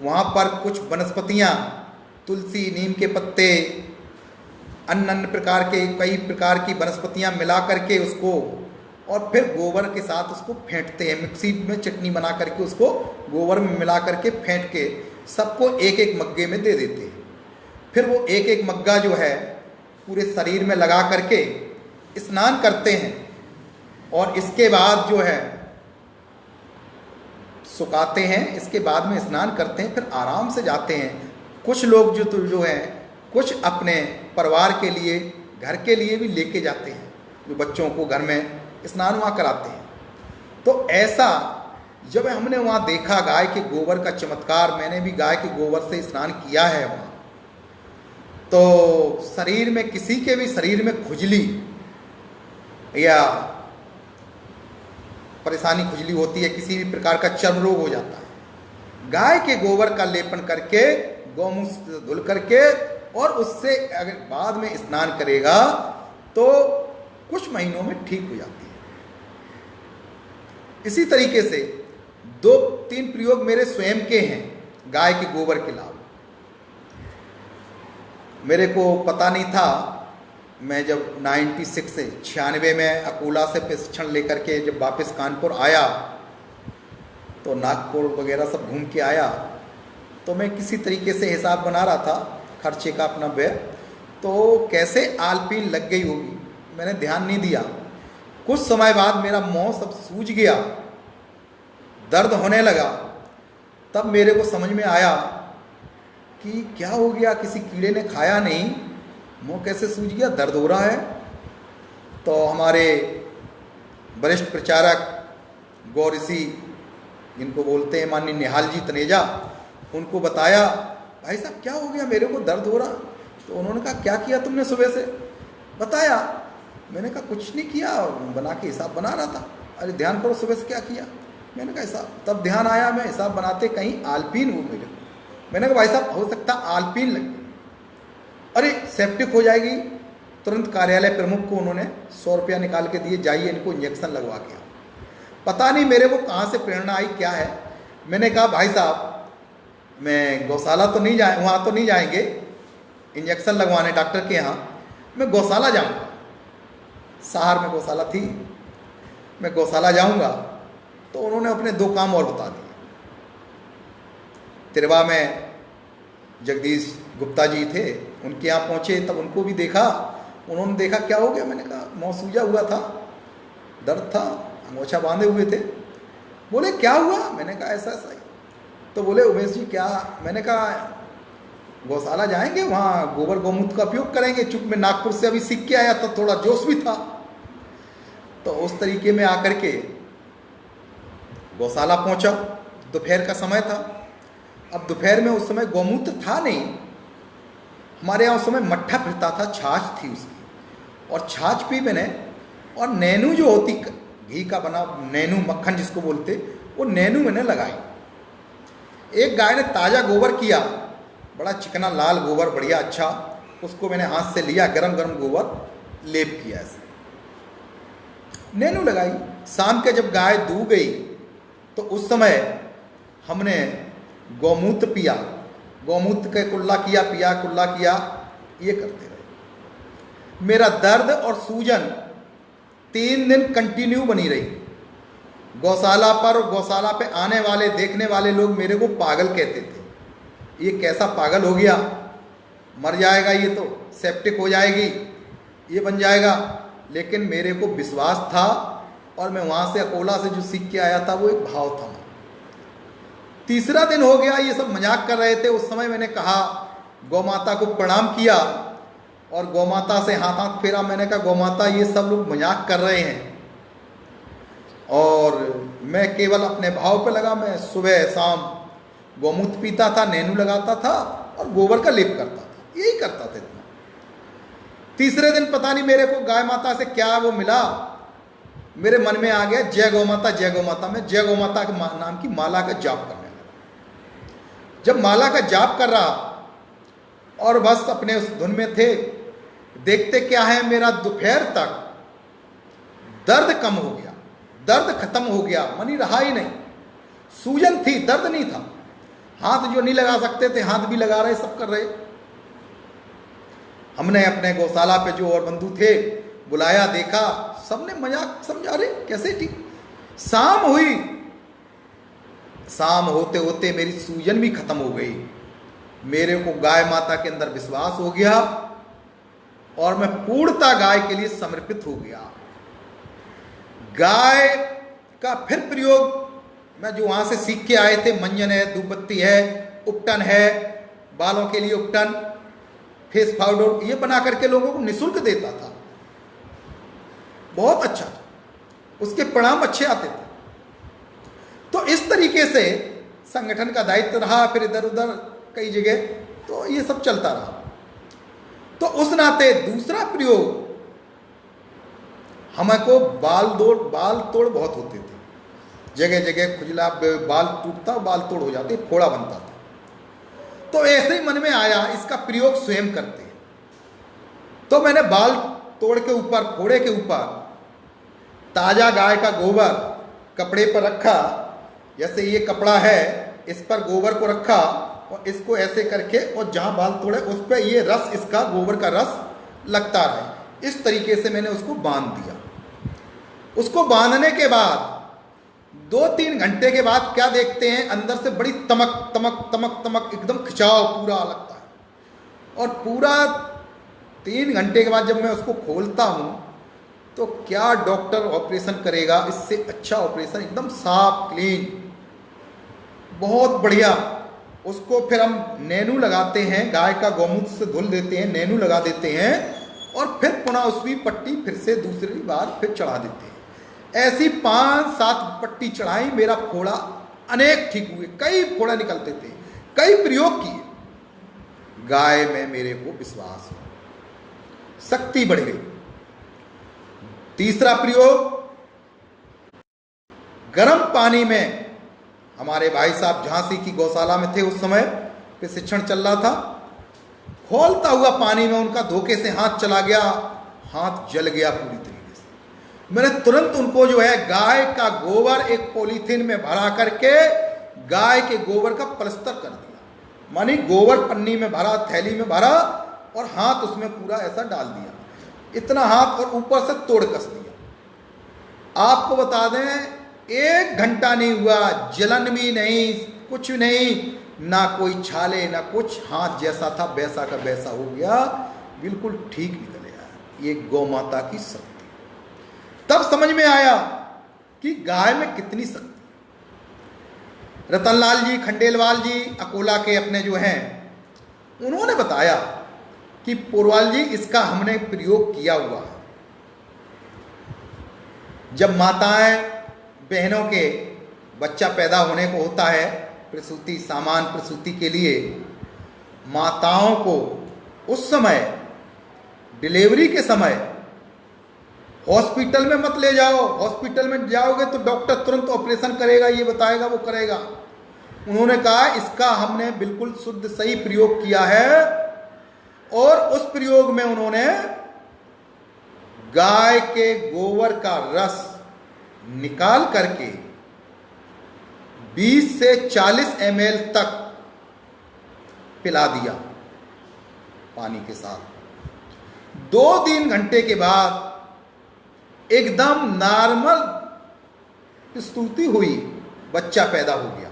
Speaker 1: वहाँ पर कुछ वनस्पतियाँ, तुलसी, नीम के पत्ते, अन्य अन्य प्रकार के कई प्रकार की वनस्पतियाँ मिला करके उसको, और फिर गोबर के साथ उसको फेंटते हैं। मिक्सी में चटनी बना करके उसको गोबर में मिला करके फेंट के सबको एक एक मग्गे में दे देते हैं। फिर वो एक एक मग्गा जो है पूरे शरीर में लगा करके स्नान करते हैं, और इसके बाद जो है सुखाते हैं। इसके बाद में स्नान करते हैं, फिर आराम से जाते हैं। कुछ लोग जो है कुछ अपने परिवार के लिए, घर के लिए भी लेके जाते हैं, जो बच्चों को घर में स्नान वहाँ कराते हैं। तो ऐसा जब हमने वहाँ देखा गाय के गोबर का चमत्कार, मैंने भी गाय के गोबर से स्नान किया है वहाँ, तो शरीर में, किसी के भी शरीर में खुजली या परेशानी, खुजली होती है, किसी भी प्रकार का चर्म रोग हो जाता है, गाय के गोबर का लेपन करके, गौमूत्र से धुल करके, और उससे अगर बाद में स्नान करेगा तो कुछ महीनों में ठीक हो जाती है। इसी तरीके से 2-3 प्रयोग मेरे स्वयं के हैं गाय के गोबर के लाभ। मेरे को पता नहीं था, मैं जब 96 में अकोला से प्रशिक्षण लेकर के जब वापस कानपुर आया, तो नागपुर वगैरह सब घूम के आया, तो मैं किसी तरीके से हिसाब बना रहा था खर्चे का अपना व्यय, तो कैसे आलपीन लग गई होगी, मैंने ध्यान नहीं दिया। कुछ समय बाद मेरा मुंह सब सूज गया, दर्द होने लगा। तब मेरे को समझ में आया कि क्या हो गया, किसी कीड़े ने खाया नहीं, मुंह कैसे सूज गया, दर्द हो रहा है। तो हमारे वरिष्ठ प्रचारक गौ ऋषि, जिनको बोलते हैं माननीय निहाल जी तनेजा, उनको बताया, भाई साहब क्या हो गया, मेरे को दर्द हो रहा। तो उन्होंने कहा क्या किया तुमने सुबह से, बताया। मैंने कहा कुछ नहीं किया, बना के हिसाब बना रहा था। अरे ध्यान करो सुबह से क्या किया। मैंने कहा हिसाब, तब ध्यान आया, मैं हिसाब बनाते कहीं आलपीन हो मेरे। मैंने कहा भाई साहब हो सकता आलपीन लग गई। अरे सेप्टिक हो जाएगी। तुरंत कार्यालय प्रमुख को उन्होंने 100 रुपया निकाल के दिए, जाइए इनको इंजेक्शन लगवा के आओ। पता नहीं मेरे को कहाँ से प्रेरणा आई, क्या है। मैंने कहा भाई साहब मैं गौशाला तो नहीं जाए, वहाँ तो नहीं जाएंगे इंजेक्शन लगवाने डॉक्टर के यहाँ, मैं गौशाला जाऊँगा। शहर में गौशाला थी, मैं गौशाला जाऊँगा। तो उन्होंने अपने 2 काम और बता दिए। तिरवा में जगदीश गुप्ता जी थे, उनके यहाँ पहुँचे, तब उनको भी देखा। उन्होंने देखा क्या हो गया, मैंने कहा मुँह सूजा हुआ था, दर्द था, अंगोछा बांधे हुए थे। बोले क्या हुआ, मैंने कहा ऐसा ऐसा ही। तो बोले उमेश जी क्या, मैंने कहा गौशाला जाएंगे, वहाँ गोबर गौमूत्र का उपयोग करेंगे। चूंकि मैं नागपुर से अभी सीख के आया था, थोड़ा जोश भी था, तो उस तरीके में आकर के गौशाला पहुँचा। दोपहर का समय था। अब दोपहर में उस समय गौमूत्र था नहीं, हमारे यहाँ उस समय मट्ठा फिरता था, छाछ थी उसकी, और छाछ पी मैंने। और नैनू जो होती घी का बना, नैनू मक्खन जिसको बोलते, वो नैनू मैंने लगाई। एक गाय ने ताज़ा गोबर किया, बड़ा चिकना लाल गोबर, बढ़िया अच्छा, उसको मैंने हाथ से लिया, गरम गरम गोबर लेप किया, ऐसे नैनू लगाई। शाम के जब गाय दूह गई तो उस समय हमने गौमूत्र पिया, गौमूत्र का कुल्ला किया, पिया, कुल्ला किया, ये करते रहे। मेरा दर्द और सूजन 3 दिन कंटिन्यू बनी रही। गौशाला पर और गौशाला पे आने वाले, देखने वाले लोग मेरे को पागल कहते थे। ये कैसा पागल हो गया, मर जाएगा, ये तो सेप्टिक हो जाएगी, ये बन जाएगा। लेकिन मेरे को विश्वास था, और मैं वहाँ से अकोला से जो सीख के आया था वो एक भाव था। तीसरा दिन हो गया, ये सब मजाक कर रहे थे। उस समय मैंने कहा, गौ माता को प्रणाम किया और गौ माता से हाथ हाथ फेरा। मैंने कहा गौ माता ये सब लोग मजाक कर रहे हैं, और मैं केवल अपने भाव पे लगा। मैं सुबह शाम गौमूत्र पीता था, नैनू लगाता था और गोबर का लेप करता था, यही करता था इतना। तीसरे दिन पता नहीं मेरे को गाय माता से क्या वो मिला, मेरे मन में आ गया जय गौ माता जय गौ माता। मैं जय गौ माता के नाम की माला का जाप करने लगा। जब माला का जाप कर रहा और बस अपने उस धुन में थे, देखते क्या है मेरा दोपहर तक दर्द कम हो गया, दर्द खत्म हो गया, मनी रहा ही नहीं। सूजन थी, दर्द नहीं था। हाथ जो नहीं लगा सकते थे हाथ भी लगा रहे, सब कर रहे। हमने अपने गौशाला पे जो और बंधु थे बुलाया, देखा, सबने मजाक समझा रहे कैसे ठीक। शाम हुई, शाम होते होते मेरी सूजन भी खत्म हो गई। मेरे को गाय माता के अंदर विश्वास हो गया और मैं पूर्णता गाय के लिए समर्पित हो गया। गाय का फिर प्रयोग मैं जो वहां से सीख के आए थे, मंजन है, धूपबत्ती है, उपटन है, बालों के लिए उपटन, फेस पाउडर, ये बना करके लोगों को निःशुल्क देता था। बहुत अच्छा, उसके परिणाम अच्छे आते थे। तो इस तरीके से संगठन का दायित्व रहा, फिर इधर उधर कई जगह, तो ये सब चलता रहा। तो उस नाते दूसरा प्रयोग, हमको बाल तोड़ बहुत होते थे, जगह जगह खुजला, बाल टूटता, बाल तोड़ हो जाते, फोड़ा बनता था। तो ऐसे ही मन में आया इसका प्रयोग स्वयं करते हैं। तो मैंने बाल तोड़ के ऊपर, फोड़े के ऊपर ताजा गाय का गोबर कपड़े पर रखा, जैसे ये कपड़ा है इस पर गोबर को रखा और इसको ऐसे करके, और जहां बाल तोड़े उस पर ये रस, इसका गोबर का रस लगता रहे। इस तरीके से मैंने उसको बांध दिया। उसको बांधने के बाद 2-3 घंटे के बाद क्या देखते हैं, अंदर से बड़ी तमक तमक तमक तमक, एकदम खिंचाव पूरा लगता है। और पूरा 3 घंटे के बाद जब मैं उसको खोलता हूं तो क्या डॉक्टर ऑपरेशन करेगा, इससे अच्छा ऑपरेशन, एकदम साफ क्लीन, बहुत बढ़िया। उसको फिर हम नैनू लगाते हैं, गाय का गौमूत्र से धुल देते हैं, नैनू लगा देते हैं और फिर पुनः उसकी पट्टी फिर से दूसरी बार फिर चढ़ा देते हैं। ऐसी 5-7 पट्टी चढ़ाई, मेरा फोड़ा अनेक ठीक हुए, कई फोड़ा निकलते थे, कई प्रयोग किए। गाय में मेरे को विश्वास हो, शक्ति बढ़ गई। तीसरा प्रयोग, गर्म पानी में, हमारे भाई साहब झांसी की गौशाला में थे उस समय, प्रशिक्षण चल रहा था, खोलता हुआ पानी में उनका धोखे से हाथ चला गया, हाथ जल गया पूरी तरीके से। मैंने तुरंत उनको जो है गाय का गोबर एक पॉलीथीन में भरा करके गाय के गोबर का प्लास्टर कर दिया, मानी गोबर पन्नी में भरा, थैली में भरा और हाथ उसमें पूरा ऐसा डाल दिया, इतना हाथ, और ऊपर से तोड़ कस दिया। आपको बता दें 1 घंटा नहीं हुआ, जलन भी नहीं, कुछ नहीं, ना कोई छाले ना कुछ, हाथ जैसा था वैसा का वैसा हो गया, बिल्कुल ठीक निकल गया। ये गौ माता की शक्ति। तब समझ में आया कि गाय में कितनी शक्ति। रतनलाल जी, खंडेलवाल जी अकोला के अपने जो हैं, उन्होंने बताया कि पोरवाल जी इसका हमने प्रयोग किया हुआ है। जब माताएं बहनों के बच्चा पैदा होने को होता है, प्रसूति, सामान प्रसूति के लिए माताओं को उस समय, डिलीवरी के समय हॉस्पिटल में मत ले जाओ। हॉस्पिटल में जाओगे तो डॉक्टर तुरंत ऑपरेशन करेगा, ये बताएगा, वो करेगा। उन्होंने कहा इसका हमने बिल्कुल शुद्ध सही प्रयोग किया है, और उस प्रयोग में उन्होंने गाय के गोबर का रस निकाल करके 20 से 40 ml तक पिला दिया पानी के साथ। 2-3 घंटे के बाद एकदम नॉर्मल स्तुति हुई, बच्चा पैदा हो गया।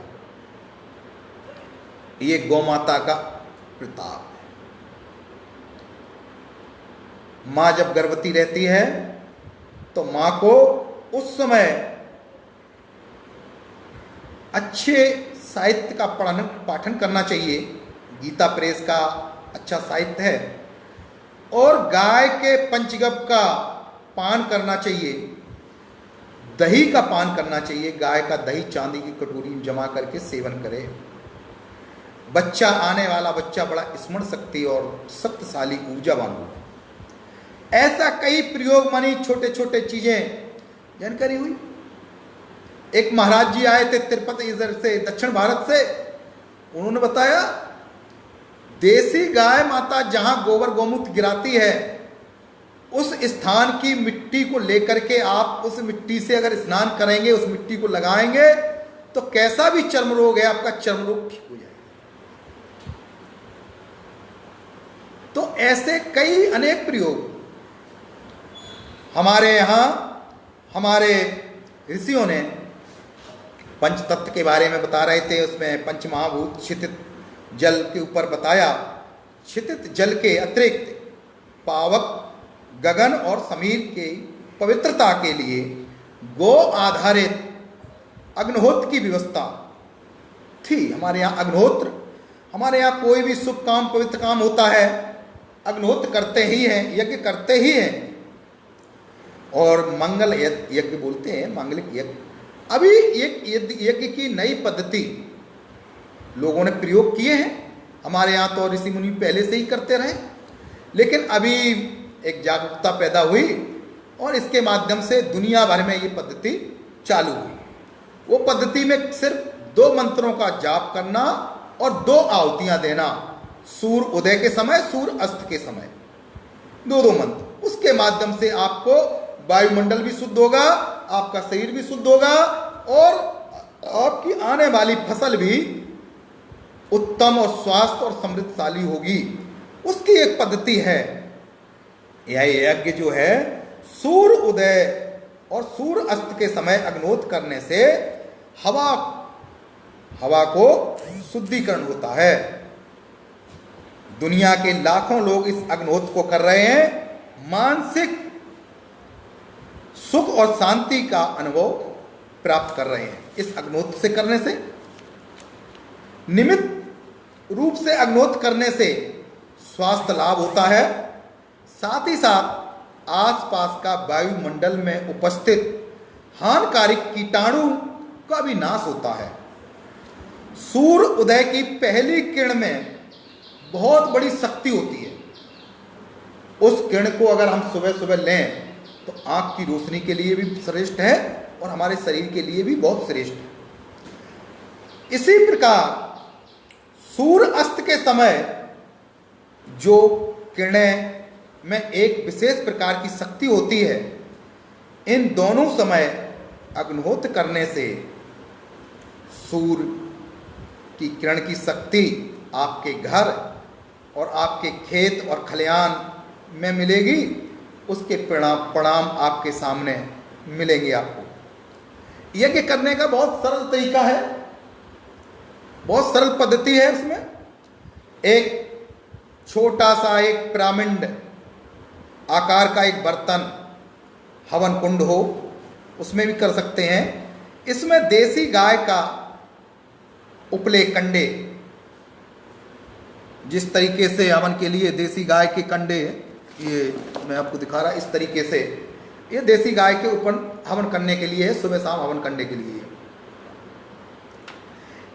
Speaker 1: ये गौ माता का प्रताप है। मां जब गर्भवती रहती है तो मां को उस समय अच्छे साहित्य का पाठन करना चाहिए। गीता प्रेस का अच्छा साहित्य है, और गाय के पंचगव्य का पान करना चाहिए, दही का पान करना चाहिए। गाय का दही चांदी की कटोरी में जमा करके सेवन करे। बच्चा, आने वाला बच्चा बड़ा स्मरण शक्ति और शक्तिशाली ऊर्जावान होगा। ऐसा कई प्रयोग मानी छोटे छोटे चीजें जानकारी हुई। एक महाराज जी आए थे तिरुपति इधर से दक्षिण भारत से, उन्होंने बताया देसी गाय माता जहां गोबर गोमूत्र गिराती है उस स्थान की मिट्टी को लेकर के आप उस मिट्टी से अगर स्नान करेंगे, उस मिट्टी को लगाएंगे तो कैसा भी चर्म रोग है आपका चर्म रोग ठीक हो जाएगा। तो ऐसे कई अनेक प्रयोग हमारे यहां हमारे ऋषियों ने पंच तत्व के बारे में बता रहे थे। उसमें पंच महाभूत क्षितिज जल के ऊपर बताया। क्षितिज जल के अतिरिक्त पावक गगन और समीर के पवित्रता के लिए गो आधारित अग्निहोत्र की व्यवस्था थी। हमारे यहाँ अग्निहोत्र, हमारे यहाँ कोई भी शुभ काम पवित्र काम होता है अग्निहोत्र करते ही हैं, यज्ञ करते ही हैं। और मंगल यज्ञ बोलते हैं, मांगलिक यज्ञ। अभी एक यज्ञ की नई पद्धति लोगों ने प्रयोग किए हैं। हमारे यहाँ तो ऋषि मुनि पहले से ही करते रहे, लेकिन अभी एक जागरूकता पैदा हुई और इसके माध्यम से दुनिया भर में ये पद्धति चालू हुई। वो पद्धति में सिर्फ 2 मंत्रों का जाप करना और 2 आहुतियां देना, सूर्य उदय के समय, सूर्य अस्त के समय, 2 मंत्र। उसके माध्यम से आपको वायुमंडल भी शुद्ध होगा, आपका शरीर भी शुद्ध होगा और आपकी आने वाली फसल भी उत्तम और स्वास्थ्य और समृद्धशाली होगी। उसकी एक पद्धति है। यह यज्ञ जो है सूर्य उदय और सूर्य अस्त के समय अग्निहोत्र करने से हवा को शुद्धिकरण होता है। दुनिया के लाखों लोग इस अग्निहोत्र को कर रहे हैं। मानसिक सुख और शांति का अनुभव प्राप्त कर रहे हैं इस अग्निहोत्र से करने से। नियमित रूप से अग्निहोत्र करने से स्वास्थ्य लाभ होता है, साथ ही साथ आसपास का वायुमंडल में उपस्थित हानिकारक कीटाणु का भी नाश होता है। सूर्य उदय की पहली किरण में बहुत बड़ी शक्ति होती है। उस किरण को अगर हम सुबह सुबह लें तो आंख की रोशनी के लिए भी श्रेष्ठ है और हमारे शरीर के लिए भी बहुत श्रेष्ठ है। इसी प्रकार सूर्य अस्त के समय जो किरणें में एक विशेष प्रकार की शक्ति होती है, इन दोनों समय अग्निहोत्र करने से सूर्य की किरण की शक्ति आपके घर और आपके खेत और खलिहान में मिलेगी। उसके परिणाम आपके सामने मिलेंगे। आपको यज्ञ करने का बहुत सरल तरीका है, बहुत सरल पद्धति है। उसमें एक छोटा सा एक पिरामिड आकार का एक बर्तन, हवन कुंड हो, उसमें भी कर सकते हैं। इसमें देसी गाय का उपले कंडे, जिस तरीके से हवन के लिए देसी गाय के कंडे, ये मैं आपको दिखा रहा, इस तरीके से ये देसी गाय के ऊपर हवन करने के लिए है, सुबह शाम हवन करने के लिए।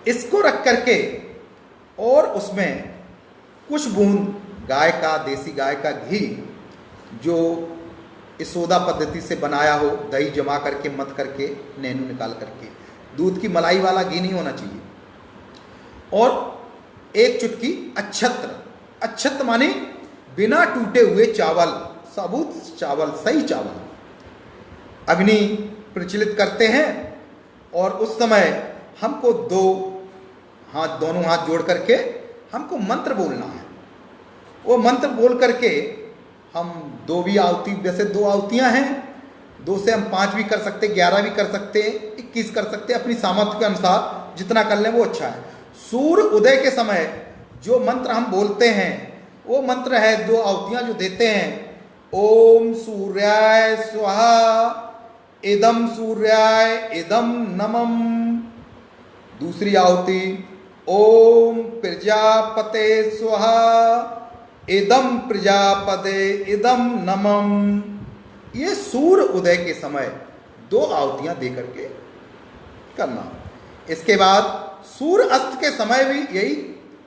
Speaker 1: इसको रख करके और उसमें कुछ बूंद गाय का, देसी गाय का घी जो यशोदा पद्धति से बनाया हो, दही जमा करके मत करके नैनू निकाल करके, दूध की मलाई वाला घी नहीं होना चाहिए। और एक चुटकी अक्षत्र, अक्षत्र माने बिना टूटे हुए चावल, साबुत चावल, सही चावल, अग्नि प्रज्वलित करते हैं। और उस समय हमको दोनों हाथ जोड़ करके हमको मंत्र बोलना है। वो मंत्र बोल करके हम 2 भी आहुति, वैसे 2 आहुतियां हैं, 2 से हम 5 भी कर सकते, 11 भी कर सकते, 21 कर सकते, अपनी सामर्थ्य के अनुसार जितना कर लें वो अच्छा है। सूर्य उदय के समय जो मंत्र हम बोलते हैं वो मंत्र है, 2 आहुतियां जो देते हैं, ओम सूर्याय स्वाहा, इदम सूर्याय इदम नमम। दूसरी आहुति ओम प्रजापते स्वाहा, इदम प्रजापते इदम नमम। ये सूर्य उदय के समय 2 आहुतियां दे करके करना। इसके बाद सूर्य अस्त के समय भी यही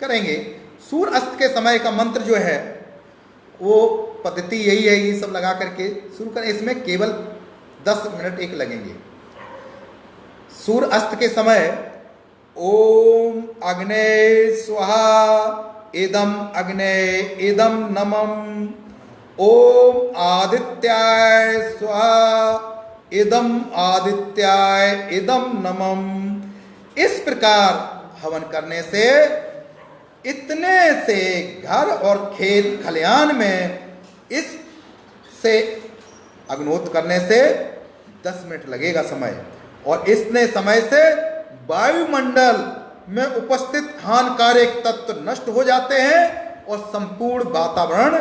Speaker 1: करेंगे। सूर्य अस्त के समय का मंत्र जो है वो पद्धति यही है, ये सब लगा करके शुरू करें। इसमें केवल 10 मिनट एक लगेंगे। सूर्य अस्त के समय ओम अग्ने स्वाहा इदम अग्ने इदम नमम, ओम आदित्याय स्वाहा इदम आदित्याय इदम नमम। इस प्रकार हवन करने से, इतने से घर और खेत खलिहान में इस से अग्नोत करने से 10 मिनट लगेगा समय, और इसने समय से वायुमंडल में उपस्थित हानिकारक तत्व नष्ट हो जाते हैं और संपूर्ण वातावरण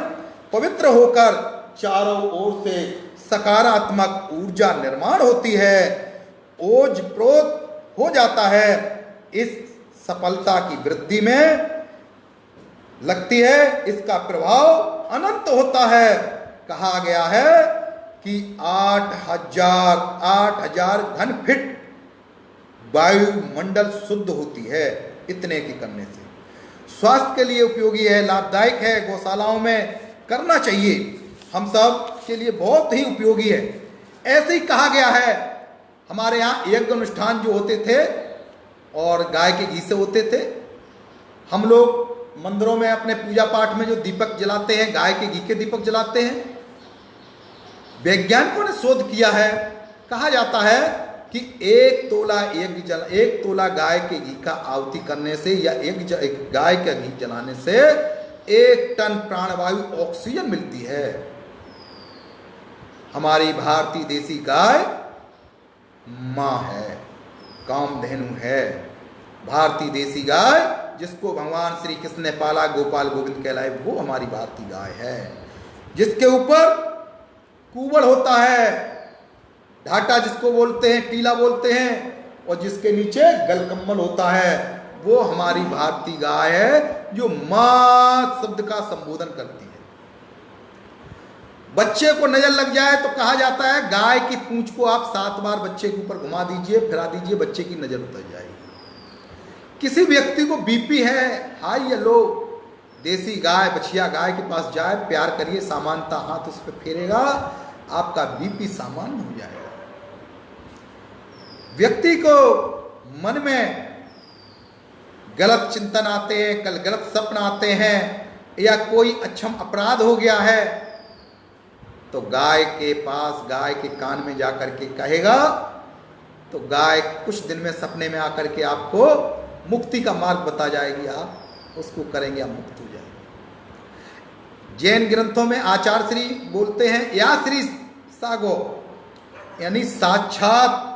Speaker 1: पवित्र होकर चारों ओर से सकारात्मक ऊर्जा निर्माण होती है, ओजप्रोत हो जाता है। इस सफलता की वृद्धि में लगती है, इसका प्रभाव अनंत होता है। कहा गया है कि 8,000 घन फीट वायुमंडल शुद्ध होती है इतने की करने से। स्वास्थ्य के लिए उपयोगी है, लाभदायक है, गौशालाओं में करना चाहिए, हम सब के लिए बहुत ही उपयोगी है। ऐसे ही कहा गया है, हमारे यहाँ यज्ञ अनुष्ठान जो होते थे और गाय के घी से होते थे। हम लोग मंदिरों में अपने पूजा पाठ में जो दीपक जलाते हैं, गाय के घी के दीपक जलाते हैं। वैज्ञानिकों ने शोध किया है, कहा जाता है कि 1 तोला गाय के घी का आहुति करने से या एक गाय का घी जलाने से 1 टन प्राणवायु ऑक्सीजन मिलती है। हमारी भारतीय देसी गाय मां है, कामधेनु है। भारतीय देसी गाय जिसको भगवान श्री कृष्ण ने पाला, गोपाल गोविंद कहलाए, वो हमारी भारतीय गाय है। जिसके ऊपर कुबड़ होता है, ढाटा जिसको बोलते हैं, टीला बोलते हैं, और जिसके नीचे गलकम्बल होता है, वो हमारी भारतीय गाय है जो मां शब्द का संबोधन करती है। बच्चे को नजर लग जाए तो कहा जाता है गाय की पूंछ को आप 7 बार बच्चे के ऊपर घुमा दीजिए, फिरा दीजिए, बच्चे की नजर उतर जाएगी। किसी व्यक्ति को बीपी है, हाई या लो, देसी गाय, बछिया गाय के पास जाए, प्यार करिए, सामान्यता हाथ उस पर फेरेगा, आपका बीपी सामान्य हो जाएगा। व्यक्ति को मन में गलत चिंतन आते हैं, गलत सपन आते हैं, या कोई अक्षम अपराध हो गया है, तो गाय के पास, गाय के कान में जाकर के कहेगा, तो गाय कुछ दिन में सपने में आकर के आपको मुक्ति का मार्ग बता जाएगी। आप उसको करेंगे, आप मुक्त हो जाएंगे। जैन ग्रंथों में आचार्य श्री बोलते हैं, या श्री सागो, यानी साक्षात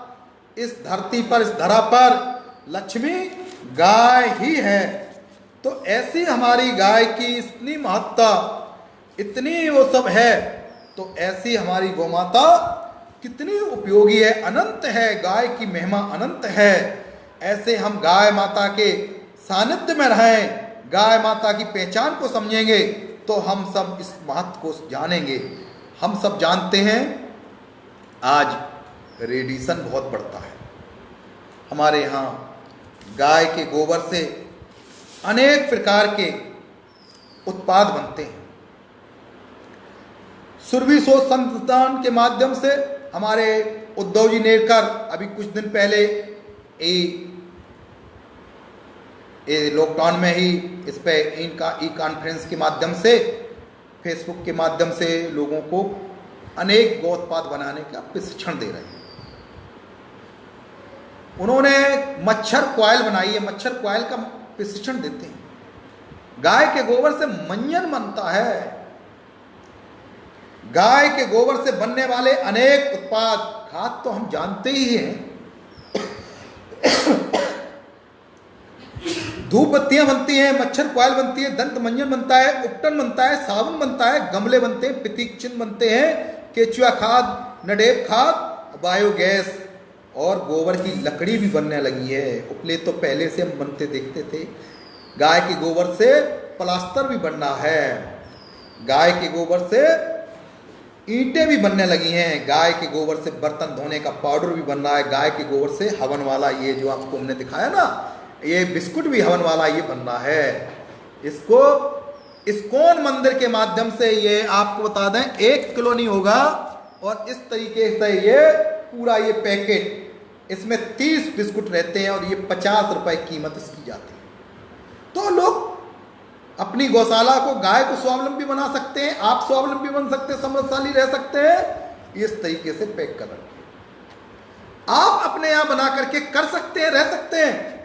Speaker 1: इस धरती पर, इस धरा पर लक्ष्मी गाय ही है। तो ऐसी हमारी गाय की इतनी महत्ता, इतनी वो सब है, तो ऐसी हमारी गौमाता कितनी उपयोगी है, अनंत है, गाय की महिमा अनंत है। ऐसे हम गाय माता के सानिध्य में रहें, गाय माता की पहचान को समझेंगे, तो हम सब इस महत्व को जानेंगे। हम सब जानते हैं आज रेडिएशन बहुत बढ़ता है। हमारे यहाँ गाय के गोबर से अनेक प्रकार के उत्पाद बनते हैं। सुरभि शोध संस्थान के माध्यम से हमारे उद्धव जी नेरकर अभी कुछ दिन पहले लॉकडाउन में ही इस पे इनका कॉन्फ्रेंस के माध्यम से, फेसबुक के माध्यम से लोगों को अनेक गौ उत्पाद बनाने का प्रशिक्षण दे रहे हैं। उन्होंने मच्छर कॉइल बनाई है, मच्छर कॉइल का प्रशिक्षण देते हैं। गाय के गोबर से मंजन बनता है। गाय के गोबर से बनने वाले अनेक उत्पाद, खाद तो हम जानते ही हैं। धूप बत्तियां बनती हैं, मच्छर कॉइल बनती है, दंत मंजन बनता है, उपटन बनता है, साबुन बनता है, गमले बनते हैं, प्रतीक चिन्ह बनते हैं, केचुआ खाद, नडेब खाद, बायोगैस, और गोबर की लकड़ी भी बनने लगी है। उपले तो पहले से हम बनते देखते थे। गाय के गोबर से प्लास्टर भी बनना है, गाय के गोबर से ईंटें भी बनने लगी हैं, गाय के गोबर से बर्तन धोने का पाउडर भी बन रहा है, गाय के गोबर से हवन वाला, ये जो आपको हमने दिखाया ना, ये बिस्कुट भी हवन वाला ये बन रहा है। इसको इस्कॉन मंदिर के माध्यम से ये आपको बता दें 1 किलो नहीं होगा, और इस तरीके से ये पूरा ये पैकेट, इसमें 30 बिस्कुट रहते हैं और ये 50 रुपए कीमत इसकी जाती है। तो लोग अपनी गौशाला को, गाय को स्वावलंबी बना सकते हैं, आप स्वावलंबी बन सकते हैं, समृद्धशाली रह सकते हैं। इस तरीके से पैक कर रखें, आप अपने यहां बना करके कर सकते हैं, रह सकते हैं।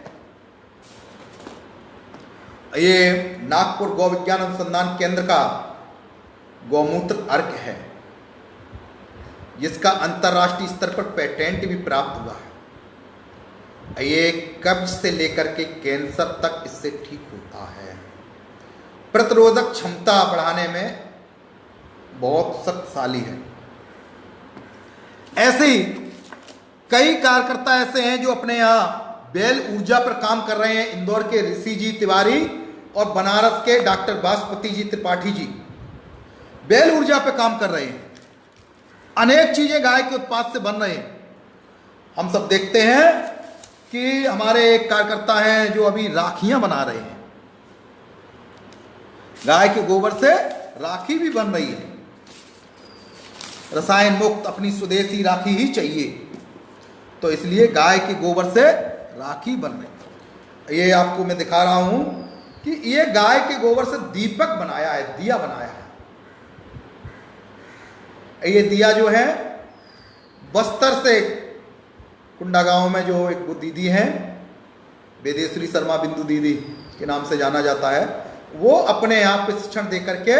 Speaker 1: ये नागपुर गौ विज्ञान अनुसंधान केंद्र का गौमूत्र अर्क है, जिसका अंतर्राष्ट्रीय स्तर पर पेटेंट भी प्राप्त हुआ है। ये कब्ज से लेकर के कैंसर तक इससे ठीक होता है, प्रतिरोधक क्षमता बढ़ाने में बहुत शक्तिशाली है। ऐसे ही कई कार्यकर्ता ऐसे हैं जो अपने यहां बैल ऊर्जा पर काम कर रहे हैं। इंदौर के ऋषि जी तिवारी और बनारस के डॉक्टर बासपति जी त्रिपाठी जी बैल ऊर्जा पे काम कर रहे हैं। अनेक चीजें गाय के उत्पाद से बन रहे हैं। हम सब देखते हैं कि हमारे एक कार्यकर्ता हैं जो अभी राखियां बना रहे हैं, गाय के गोबर से राखी भी बन रही है। रसायन मुक्त अपनी स्वदेशी राखी ही चाहिए, तो इसलिए गाय के गोबर से राखी बन रही है। ये आपको मैं दिखा रहा हूं कि ये गाय के गोबर से दीपक बनाया है, दिया बनाया है। ये दिया जो है बस्तर से, कुंडा गांव में जो एक वो दीदी हैं, वेदेश्वरी शर्मा बिंदु दीदी के नाम से जाना जाता है, वो अपने यहाँ प्रशिक्षण दे करके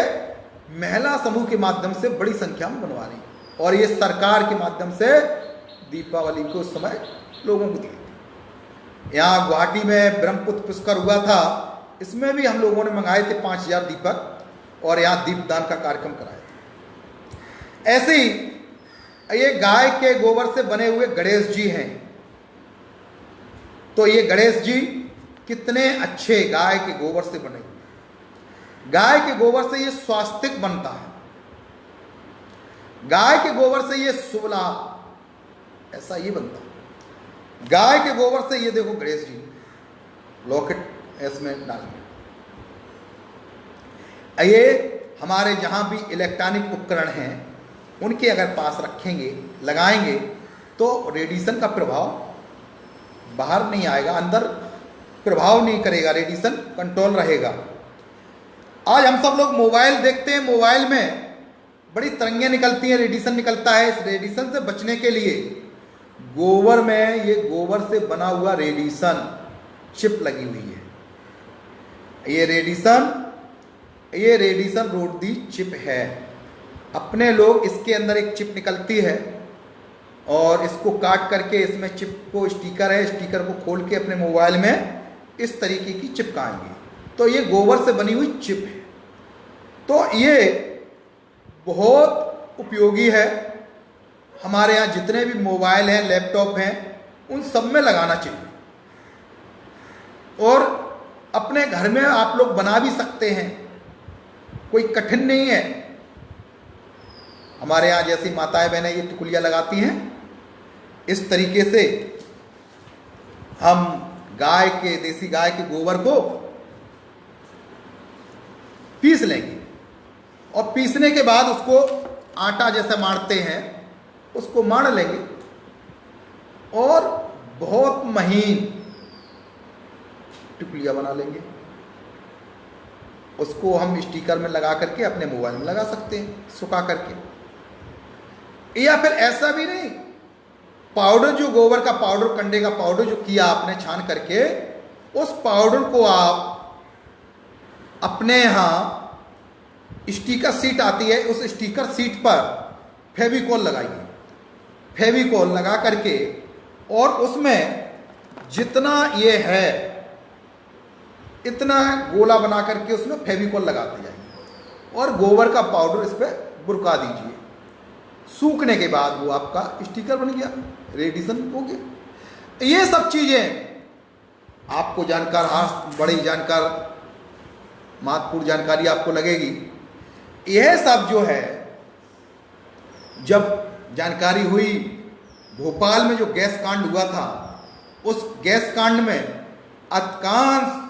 Speaker 1: महिला समूह के माध्यम से बड़ी संख्या में बनवा रही, और ये सरकार के माध्यम से दीपावली को उस समय लोगों को दी। यहाँ गुवाहाटी में ब्रह्मपुत्र पुष्कर हुआ था, इसमें भी हम लोगों ने मंगाए थे 5000 दीपक, और यहाँ दीपदान का कार्यक्रम कराया था। ऐसे ही ये गाय के गोबर से बने हुए गणेश जी हैं। तो ये गणेश जी कितने अच्छे गाय के गोबर से बने हुए। गाय के गोबर से ये स्वास्तिक बनता है, गाय के गोबर से ये शुभ लाभ, ऐसा ये बनता है। गाय के गोबर से ये देखो गणेश जी लॉकेट इसमें डाल दिया। ये हमारे जहां भी इलेक्ट्रॉनिक उपकरण हैं उनके अगर पास रखेंगे, लगाएंगे, तो रेडिएशन का प्रभाव बाहर नहीं आएगा, अंदर प्रभाव नहीं करेगा, रेडिएशन कंट्रोल रहेगा। आज हम सब लोग मोबाइल देखते हैं, मोबाइल में बड़ी तरंगें निकलती हैं, रेडिएशन निकलता है। इस रेडिएशन से बचने के लिए गोबर में ये गोबर से बना हुआ रेडिएशन चिप लगी हुई है। ये रेडिएशन रोधी चिप है। अपने लोग इसके अंदर एक चिप निकलती है और इसको काट करके इसमें चिप को, स्टिकर है, स्टिकर को खोल के अपने मोबाइल में इस तरीके की चिपकाएंगे, तो ये गोबर से बनी हुई चिप है। तो ये बहुत उपयोगी है। हमारे यहाँ जितने भी मोबाइल हैं, लैपटॉप हैं, उन सब में लगाना चाहिए, और अपने घर में आप लोग बना भी सकते हैं, कोई कठिन नहीं है। हमारे यहाँ जैसी माताएं बहनें ये टिकुलियाँ लगाती हैं, इस तरीके से हम गाय के, देसी गाय के गोबर को पीस लेंगे, और पीसने के बाद उसको आटा जैसे मारते हैं उसको मार लेंगे, और बहुत महीन टिकुलियाँ बना लेंगे। उसको हम स्टिकर में लगा करके अपने मोबाइल में लगा सकते हैं, सुखा करके। या फिर ऐसा भी नहीं, पाउडर, जो गोबर का पाउडर, कंडे का पाउडर जो किया आपने छान करके, उस पाउडर को आप अपने यहाँ स्टिकर सीट आती है, उस स्टिकर सीट पर फेविकॉल लगाइए। फेविकॉल लगा करके, और उसमें जितना ये है इतना गोला बना करके उसमें फेविकॉल लगाते जाइए, और गोबर का पाउडर इस पर बुरका दीजिए। सूखने के बाद वो आपका स्टिकर बन गया, रेडिएशन हो गया। ये सब चीजें आपको जानकार, हाँ बड़ी जानकार, महत्वपूर्ण जानकारी आपको लगेगी। यह सब जो है, जब जानकारी हुई, भोपाल में जो गैस कांड हुआ था, उस गैस कांड में अधिकांश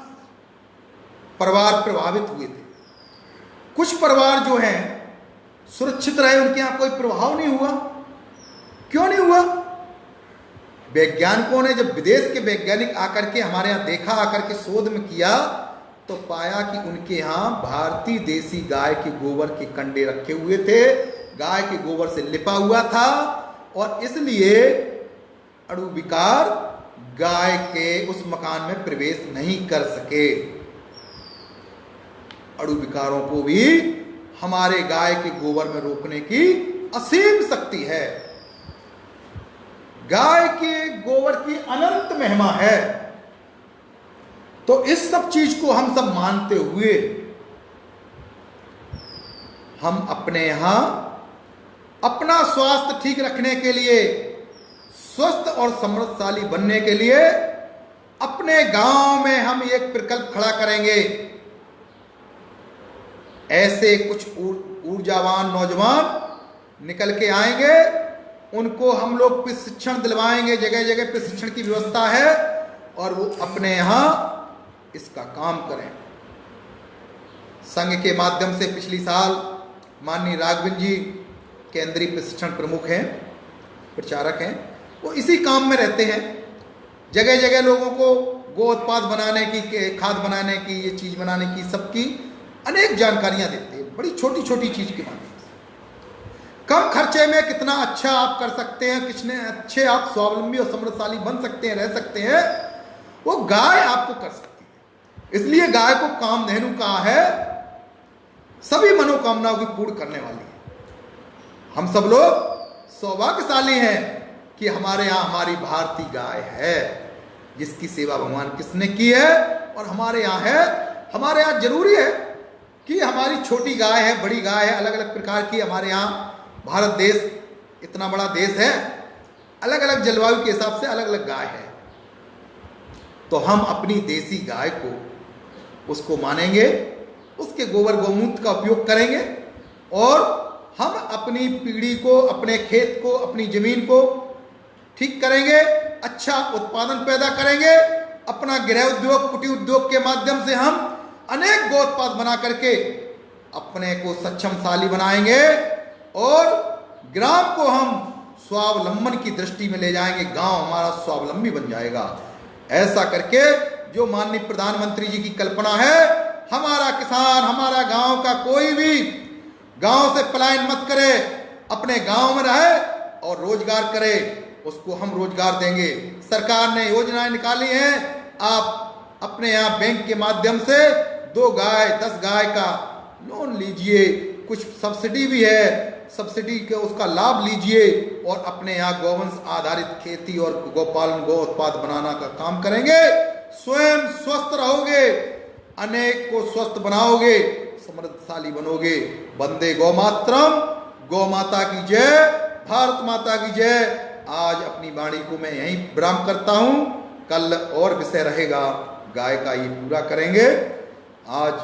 Speaker 1: परिवार प्रभावित हुए थे। कुछ परिवार जो हैं सुरक्षित रहे, उनके यहां कोई प्रभाव नहीं हुआ। क्यों नहीं हुआ? वैज्ञानिकों ने, जब विदेश के वैज्ञानिक आकर के हमारे यहां देखा, आकर के शोध में किया, तो पाया कि उनके यहां भारतीय देसी गाय के गोबर के कंडे रखे हुए थे, गाय के गोबर से लिपा हुआ था, और इसलिए अणु विकार गाय के उस मकान में प्रवेश नहीं कर सके। अणु विकारों को भी हमारे गाय के गोबर में रोकने की असीम शक्ति है। गाय के गोबर की अनंत महिमा है। तो इस सब चीज को हम सब मानते हुए हम अपने यहां अपना स्वास्थ्य ठीक रखने के लिए, स्वस्थ और समृद्धशाली बनने के लिए अपने गांव में हम एक प्रकल्प खड़ा करेंगे। ऐसे कुछ ऊर्जावान नौजवान निकल के आएंगे, उनको हम लोग प्रशिक्षण दिलवाएंगे, जगह जगह प्रशिक्षण की व्यवस्था है, और वो अपने यहां इसका काम करें। संघ के माध्यम से पिछली साल माननीय राघवन जी केंद्रीय प्रशिक्षण प्रमुख हैं, प्रचारक हैं, वो इसी काम में रहते हैं। जगह जगह लोगों को गो उत्पाद बनाने की, खाद बनाने की, ये चीज बनाने की, सबकी अनेक जानकारियां देते हैं, बड़ी छोटी छोटी चीज के माध्यम से। कम खर्चे में कितना अच्छा आप कर सकते हैं, कितने अच्छे आप स्वावलंबी और समृद्धशाली बन सकते हैं, रह सकते हैं, वो गाय आपको कर सकती है। इसलिए गाय को कामधेनु कहा है, सभी मनोकामनाओं की पूर्ण करने वाली है। हम सब लोग सौभाग्यशाली हैं कि हमारे यहाँ हमारी भारतीय गाय है, जिसकी सेवा भगवान किसने की है, और हमारे यहाँ है। हमारे यहाँ जरूरी है कि हमारी छोटी गाय है, बड़ी गाय है, अलग अलग प्रकार की। हमारे यहाँ भारत देश इतना बड़ा देश है, अलग अलग जलवायु के हिसाब से अलग अलग गाय है। तो हम अपनी देसी गाय को, उसको मानेंगे, उसके गोबर गोमूत्र का उपयोग करेंगे, और हम अपनी पीढ़ी को, अपने खेत को, अपनी जमीन को ठीक करेंगे, अच्छा उत्पादन पैदा करेंगे। अपना गृह उद्योग, कुटीर उद्योग के माध्यम से हम अनेक गो उत्पाद बना करके अपने को सक्षमशाली बनाएंगे, और ग्राम को हम स्वावलंबन की दृष्टि में ले जाएंगे। गांव हमारा स्वावलंबी बन जाएगा। ऐसा करके जो माननीय प्रधानमंत्री जी की कल्पना है, हमारा किसान, हमारा गांव का कोई भी गांव से पलायन मत करे, अपने गांव में रहे और रोजगार करे, उसको हम रोजगार देंगे। सरकार ने योजनाएं निकाली हैं, आप अपने यहाँ बैंक के माध्यम से 2 गाय 10 गाय का लोन लीजिए, कुछ सब्सिडी भी है, सब्सिडी के उसका लाभ लीजिए, और अपने यहाँ गौवंश आधारित खेती और गोपालन, गौ उत्पाद बनाना का काम करेंगे। स्वयं स्वस्थ रहोगे, अनेक को स्वस्थ बनाओगे, समृद्धशाली बनोगे। वंदे गौ मातरम, गौ माता की जय, भारत माता की जय। आज अपनी वाणी को मैं यहीं विराम करता हूं, कल और विषय रहेगा, गाय का ये पूरा करेंगे। आज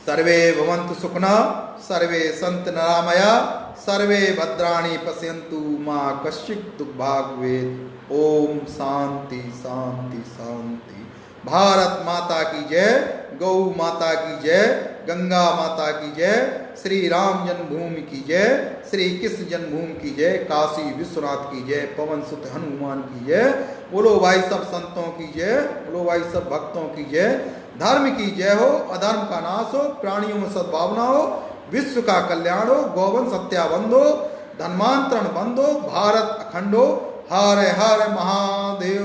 Speaker 1: सर्वे भवन्तु सुखिनः, सर्वे सन्तु निरामया, सर्वे भद्राणि पश्यन्तु मा कश्चित् दुर्भाग् भवेत्। ओम शांति शांति शांति। भारत माता की जय, गौ माता की जय, गंगा माता की जय, श्री राम जन्मभूमि की जय, श्री कृष्ण जन्मभूमि की जय, काशी विश्वनाथ की जय, पवन सुत हनुमान की जय। बोलो भाई सब संतों की जय, बोलो भाई सब भक्तों की जय। धर्म की जय हो, अधर्म का नाश हो, प्राणियों में सद्भावना हो, विश्व का कल्याण हो, गौवंश हत्या बंद हो, धर्मांतरण बंद हो, भारत अखंड हो। हर हर महादेव।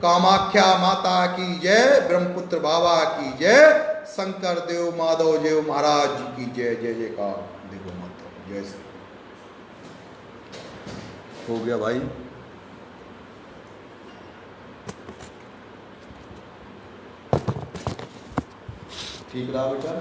Speaker 1: कामाख्या माता की जय, ब्रह्मपुत्र बाबा की जय, शंकर देव माधव देव महाराज जी की जय। जय जयकार देव माता। जय श्री। हो गया भाई। ठीक रहा बेटा।